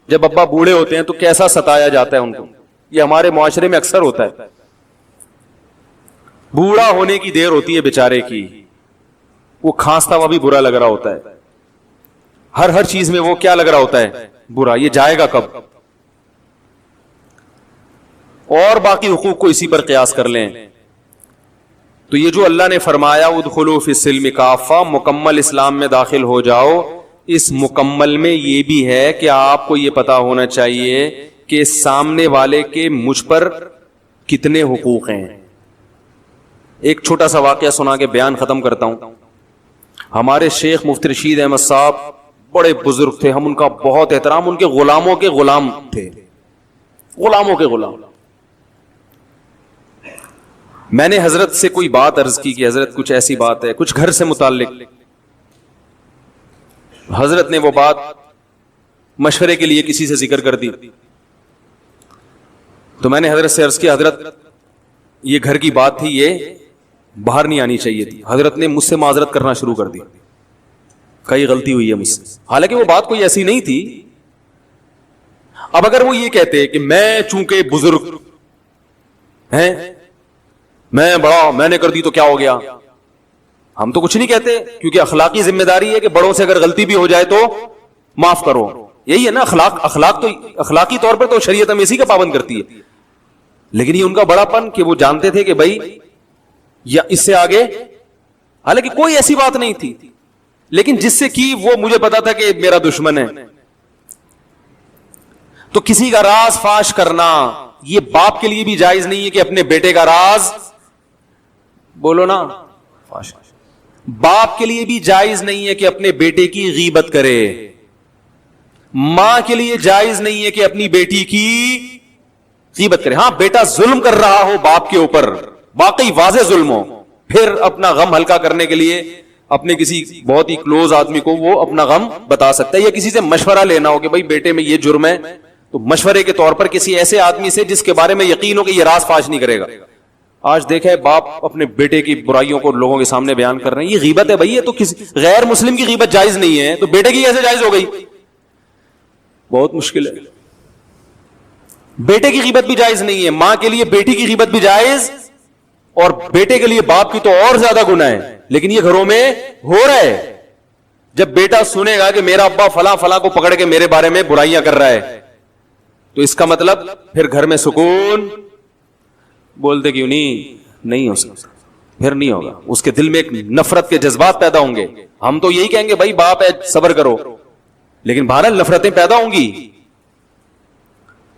جب ابا بوڑھے ہوتے ہیں تو کیسا ستایا جاتا ہے ان کو, یہ ہمارے معاشرے میں اکثر ہوتا ہے. بوڑھا ہونے کی دیر ہوتی ہے بیچارے کی, وہ کھانستا ہوا بھی برا لگ رہا ہوتا ہے, ہر چیز میں وہ کیا لگ رہا ہوتا ہے, برا. یہ جائے گا کب؟ اور باقی حقوق کو اسی پر قیاس کر لیں. تو یہ جو اللہ نے فرمایا ادخلوا فی السلم کافہ, مکمل اسلام میں داخل ہو جاؤ, اس مکمل میں یہ بھی ہے کہ آپ کو یہ پتا ہونا چاہیے کہ سامنے والے کے مجھ پر کتنے حقوق ہیں. ایک چھوٹا سا واقعہ سنا کے بیان ختم کرتا ہوں. ہمارے شیخ مفتی رشید احمد صاحب بڑے بزرگ تھے, ہم ان کا بہت احترام, ان کے غلاموں کے غلام تھے, غلاموں کے غلام. میں نے حضرت سے کوئی بات عرض کی کہ حضرت کچھ ایسی بات ہے, کچھ گھر سے متعلق. حضرت نے وہ بات مشورے کے لیے کسی سے ذکر کر دی. تو میں نے حضرت سے عرض کیا حضرت یہ گھر کی بات تھی, یہ باہر نہیں آنی چاہیے تھی. حضرت نے مجھ سے معذرت کرنا شروع کر دی, کئی غلطی ہوئی ہے مجھ سے, حالانکہ وہ بات کوئی ایسی نہیں تھی. اب اگر وہ یہ کہتے کہ میں چونکہ بزرگ ہیں, میں بڑا, میں نے کر دی تو کیا ہو گیا, ہم تو کچھ نہیں کہتے, کیونکہ اخلاقی ذمہ داری ہے کہ بڑوں سے اگر غلطی بھی ہو جائے تو معاف کرو. یہی ہے نا اخلاق تو اخلاقی طور پر تو شریعت ہم اسی کا پابند کرتی ہے. لیکن یہ ان کا بڑا پن کہ وہ جانتے تھے کہ بھائی یا اس سے آگے, حالانکہ کوئی ایسی بات نہیں تھی, لیکن جس سے کی وہ مجھے پتا تھا کہ میرا دشمن ہے. تو کسی کا راز فاش کرنا یہ باپ کے لیے بھی جائز نہیں ہے کہ اپنے بیٹے کا راز بولو نا فاش. باپ کے لیے بھی جائز نہیں ہے کہ اپنے بیٹے کی غیبت کرے. ماں کے لیے جائز نہیں ہے کہ اپنی بیٹی کی غیبت کرے. ہاں بیٹا ظلم کر رہا ہو باپ کے اوپر, واقعی واضح ظلم ہو, پھر اپنا غم ہلکا کرنے کے لیے اپنے کسی بہت ہی کلوز آدمی کو وہ اپنا غم بتا سکتا ہے, یا کسی سے مشورہ لینا ہو کہ بھائی بیٹے میں یہ جرم ہے, تو مشورے کے طور پر کسی ایسے آدمی سے جس کے بارے میں یقین ہو کہ یہ راز فاش نہیں کرے گا. آج دیکھا ہے باپ اپنے بیٹے کی برائیوں کو لوگوں کے سامنے بیان کر رہے ہیں, یہ غیبت ہے بھائی. یہ تو کسی غیر مسلم کی غیبت جائز نہیں ہے, تو بیٹے کی کیسے جائز ہو گئی؟ بہت مشکل ہے. بیٹے کی غیبت بھی جائز نہیں ہے, ماں کے لیے بیٹی کی غیبت بھی جائز, اور بیٹے کے لیے باپ کی تو اور زیادہ گناہ ہے. لیکن یہ گھروں میں ہو رہا ہے. جب بیٹا سنے گا کہ میرا ابا فلاں فلاں کو پکڑ کے میرے بارے میں برائیاں کر رہا ہے, تو اس کا مطلب پھر گھر میں سکون, بولتے کیوں نہیں ہو سکتا, پھر نہیں ہوگا. اس کے دل میں ایک نفرت کے جذبات پیدا ہوں گے. ہم تو یہی کہیں گے بھائی باپ ہے صبر کرو, لیکن بہرحال نفرتیں پیدا ہوں گی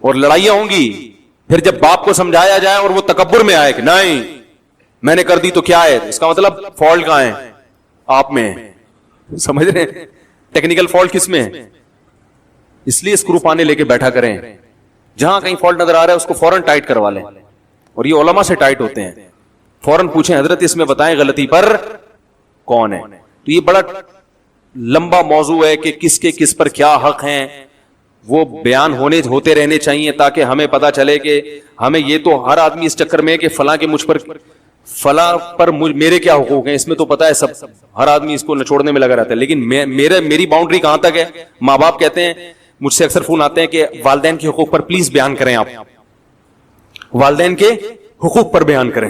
اور لڑائیاں ہوں گی. پھر جب باپ کو سمجھایا جائے اور وہ تکبر میں آئے کہ نہیں میں نے کر دی تو کیا ہے, اس کا مطلب فالٹ کہاں ہے؟ آپ میں ہے. سمجھ رہے ہیں ٹیکنیکل فالٹ کس میں ہے؟ اس لیے اسکرو پانے لے کے بیٹھا کریں, جہاں کہیں فالٹ نظر آ رہا ہے اس کو فوراً ٹائٹ کروا لیں, اور یہ علماء سے ٹائٹ ہوتے ہیں. فوراً پوچھیں حضرت اس میں بتائیں غلطی پر کون ہے. تو یہ بڑا لمبا موضوع ہے کہ کس کے کس پر کیا حق ہیں, وہ بیان ہوتے رہنے چاہیے تاکہ ہمیں پتا چلے کہ ہمیں یہ تو ہر آدمی اس چکر میں کہ فلاں کے مجھ پر فلاں پر میرے کیا حقوق ہیں, اس میں تو پتا ہے سب, ہر آدمی اس کو نچوڑنے میں لگا رہتا ہے. لیکن میری باؤنڈری کہاں تک ہے؟ ماں باپ کہتے ہیں, مجھ سے اکثر فون آتے ہیں کہ والدین کے حقوق پر پلیز بیان کریں, آپ والدین کے حقوق پر بیان کریں.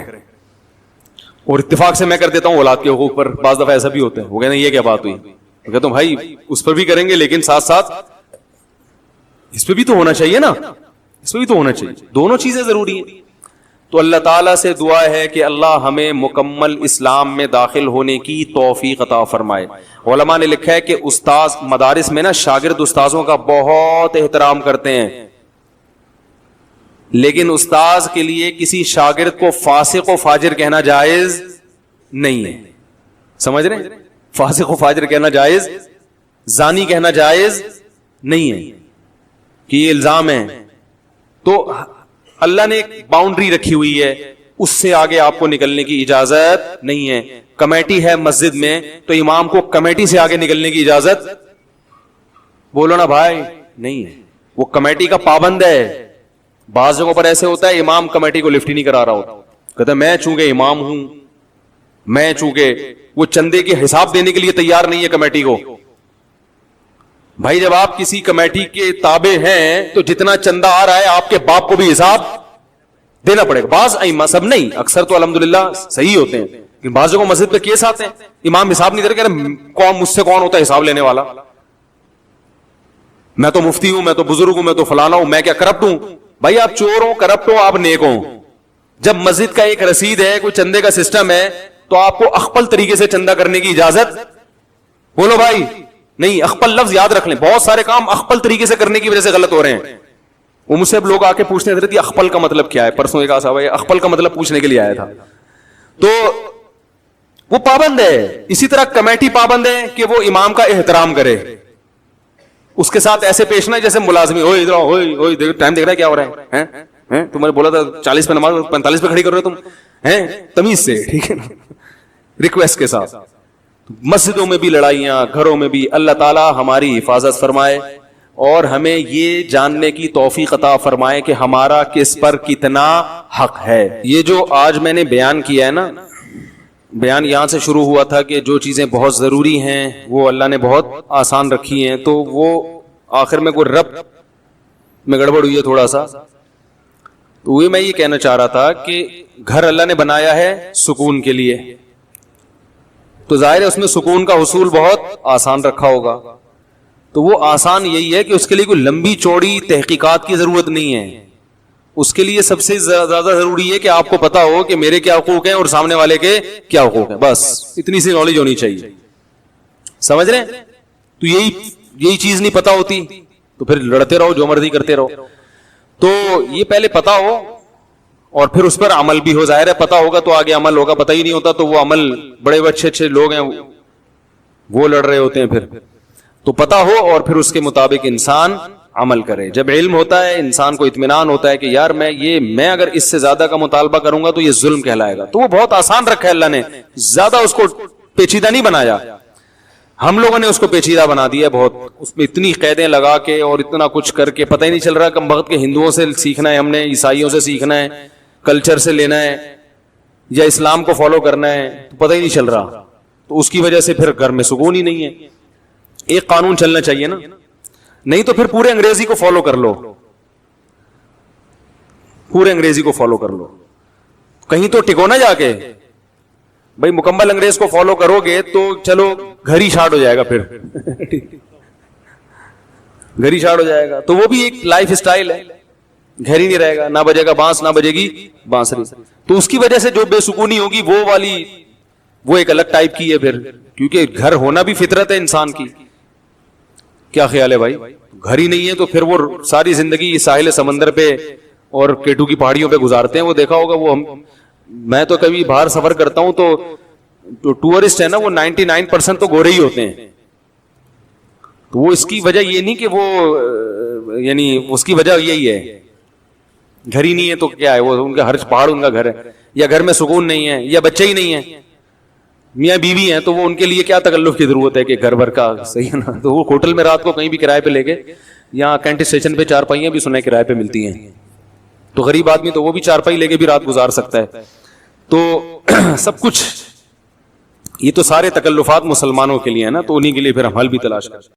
اور اتفاق سے میں کر دیتا ہوں اولاد کے حقوق پر. بعض دفعہ ایسا بھی ہوتا ہے, وہ کہتے ہیں یہ کیا بات ہوئی, میں کہتا ہوں بھائی اس پر بھی کریں گے لیکن ساتھ ساتھ اس پہ بھی تو ہونا چاہیے نا, اس پہ بھی تو ہونا چاہیے, دونوں چیزیں ضروری ہیں. تو اللہ تعالیٰ سے دعا ہے کہ اللہ ہمیں مکمل اسلام میں داخل ہونے کی توفیق عطا فرمائے. علماء نے لکھا ہے کہ استاذ مدارس میں نا شاگرد استاذوں کا بہت احترام کرتے ہیں, لیکن استاذ کے لیے کسی شاگرد کو فاسق و فاجر کہنا جائز نہیں ہے. سمجھ رہے ہیں؟ فاسق و فاجر کہنا جائز, زانی کہنا جائز نہیں ہے کہ یہ الزام ہے. تو اللہ نے ایک باؤنڈری رکھی ہوئی ہے, اس سے آگے آپ کو نکلنے کی اجازت نہیں ہے. کمیٹی ہے مسجد میں تو امام کو کمیٹی سے آگے نکلنے کی اجازت بولو نا بھائی نہیں ہے, وہ کمیٹی کا پابند ہے. بعض جگہوں پر ایسے ہوتا ہے امام کمیٹی کو لفٹ ہی نہیں کرا رہا ہوتا, کہتا ہے میں چونکہ امام ہوں, میں چونکہ وہ چندے کے حساب دینے کے لیے تیار نہیں ہے کمیٹی کو. بھائی جب آپ کسی کمیٹی کے تابع ہیں تو جتنا چندہ آ رہا ہے آپ کے باپ کو بھی حساب دینا پڑے گا. بعض ائمہ, سب نہیں, اکثر تو الحمدللہ صحیح ہوتے ہیں, لیکن بعض جگہوں مسجد پہ کیس آتے ہیں امام حساب نہیں دے رہے, کہہ رہے کون مجھ سے کون ہوتا ہے حساب لینے والا, میں تو مفتی ہوں, میں تو بزرگ ہوں, میں تو فلانا ہوں, میں کیا کرپٹ ہوں؟ بھائی آپ چور ہو, کرپٹ ہو, آپ نیک ہو. جب مسجد کا ایک رسید ہے, کوئی چندے کا سسٹم ہے, تو آپ کو اخپل طریقے سے چندہ کرنے کی اجازت بولو بھائی نہیں. اخپل لفظ یاد رکھ لیں, بہت سارے کام اخپل طریقے سے کرنے کی وجہ سے غلط ہو رہے ہیں. وہ مجھ سے اب لوگ آ کے پوچھتے ہیں حضرت یہ اخپل کا مطلب کیا ہے, پرسوں ایک صاحب اخپل کا مطلب پوچھنے کے لیے آیا تھا. تو وہ پابند ہے. اسی طرح کمیٹی پابند ہے کہ وہ امام کا احترام کرے, اس کے ساتھ ایسے پیش نہ جیسے ملازمی, اوئے ادھر اوئے ٹائم دیکھ رہا ہے کیا ہو رہا ہے, تمہیں بولا تھا 40 پہ نماز 45 پہ کھڑی کر رہے ہو تم, تمیز سے, ٹھیک ہے نا, ریکویسٹ کے ساتھ. مسجدوں میں بھی لڑائیاں, گھروں میں بھی. اللہ تعالی ہماری حفاظت فرمائے اور ہمیں یہ جاننے کی توفیق عطا فرمائے کہ ہمارا کس پر کتنا حق ہے. یہ جو آج میں نے بیان کیا ہے نا, بیان یہاں سے شروع ہوا تھا کہ جو چیزیں بہت ضروری ہیں وہ اللہ نے بہت آسان رکھی ہیں, تو وہ آخر میں کوئی رب میں گڑبڑ ہوئی ہے تھوڑا سا. تو وہی میں یہ کہنا چاہ رہا تھا کہ گھر اللہ نے بنایا ہے سکون کے لیے, تو ظاہر ہے اس میں سکون کا حصول بہت آسان رکھا ہوگا. تو وہ آسان یہی ہے کہ اس کے لیے کوئی لمبی چوڑی تحقیقات کی ضرورت نہیں ہے. اس کے لیے سب سے زیادہ ضروری ہے کہ آپ کو پتا ہو کہ میرے کیا حقوق ہیں اور سامنے والے کے کیا حقوق ہیں, بس اتنی سی نالج ہونی چاہیے. سمجھ رہے ہیں؟ تو یہی چیز نہیں پتا ہوتی تو پھر لڑتے رہو, جو مرضی کرتے رہو. تو یہ پہلے پتا ہو اور پھر اس پر عمل بھی ہو. ظاہر ہے پتا ہوگا تو آگے عمل ہوگا, پتا ہی نہیں ہوتا تو وہ عمل, بڑے اچھے اچھے لوگ ہیں وہ لڑ رہے ہوتے ہیں پھر. تو پتا ہو اور پھر اس کے مطابق انسان عمل کرے. جب علم ہوتا ہے انسان کو اطمینان ہوتا ہے کہ یار میں اگر اس سے زیادہ کا مطالبہ کروں گا تو یہ ظلم کہلائے گا. تو وہ بہت آسان رکھا ہے اللہ نے, زیادہ اس کو پیچیدہ نہیں بنایا. ہم لوگوں نے اس کو پیچیدہ بنا دیا بہت, اس میں اتنی قیدیں لگا کے اور اتنا کچھ کر کے پتہ ہی نہیں چل رہا کم وقت کے ہندوؤں سے سیکھنا ہے, ہم نے عیسائیوں سے سیکھنا ہے, کلچر سے لینا ہے, یا اسلام کو فالو کرنا ہے, تو پتہ ہی نہیں چل رہا. تو اس کی وجہ سے پھر گھر میں سکون ہی نہیں ہے. ایک قانون چلنا چاہیے نا, نہیں تو پھر پورے انگریزی کو فالو کر لو, پورے انگریزی کو فالو کر لو, کہیں تو ٹکو نہ جا کے. بھائی مکمل انگریز کو فالو کرو گے تو چلو گھر ہی شارٹ ہو جائے گا, پھر گھر ہی شارٹ ہو جائے گا. تو وہ بھی ایک لائف اسٹائل ہے, گھر ہی نہیں رہے گا, نہ بجے گا بانس نہ بجے گی بانسری. تو اس کی وجہ سے جو بے سکونی ہوگی وہ والی وہ ایک الگ ٹائپ کی ہے پھر, کیونکہ گھر ہونا بھی فطرت ہے انسان کی. کیا خیال ہے بھائی؟ گھر ہی نہیں ہے تو پھر وہ ساری زندگی ساحل سمندر پہ اور کیٹو کی پہاڑیوں پہ گزارتے ہیں. وہ دیکھا ہوگا, وہ میں تو کبھی باہر سفر کرتا ہوں تو ٹورسٹ ہے نا وہ 99% تو گورے ہی ہوتے ہیں. تو وہ اس کی وجہ یہ نہیں کہ وہ یعنی اس کی وجہ یہی ہے گھر ہی نہیں ہے تو کیا ہے, وہ ان کا ہر پہاڑ ان کا گھر ہے, یا گھر میں سکون نہیں ہے, یا بچے ہی نہیں ہیں, میاں بیوی ہیں, تو وہ ان کے لیے کیا تکلف کی ضرورت ہے کہ گھر بھر کا صحیح ہے نا. تو وہ ہوٹل میں رات کو کہیں بھی کرائے پہ لے گئے, یہاں کینٹ اسٹیشن پہ چارپائیاں بھی سنے کرائے پہ ملتی ہیں. تو غریب آدمی تو وہ بھی چارپائی لے کے بھی رات گزار سکتا ہے. تو سب کچھ یہ تو سارے تکلفات مسلمانوں کے لیے ہے نا, تو انہی کے لیے پھر ہم حل بھی تلاش کریں.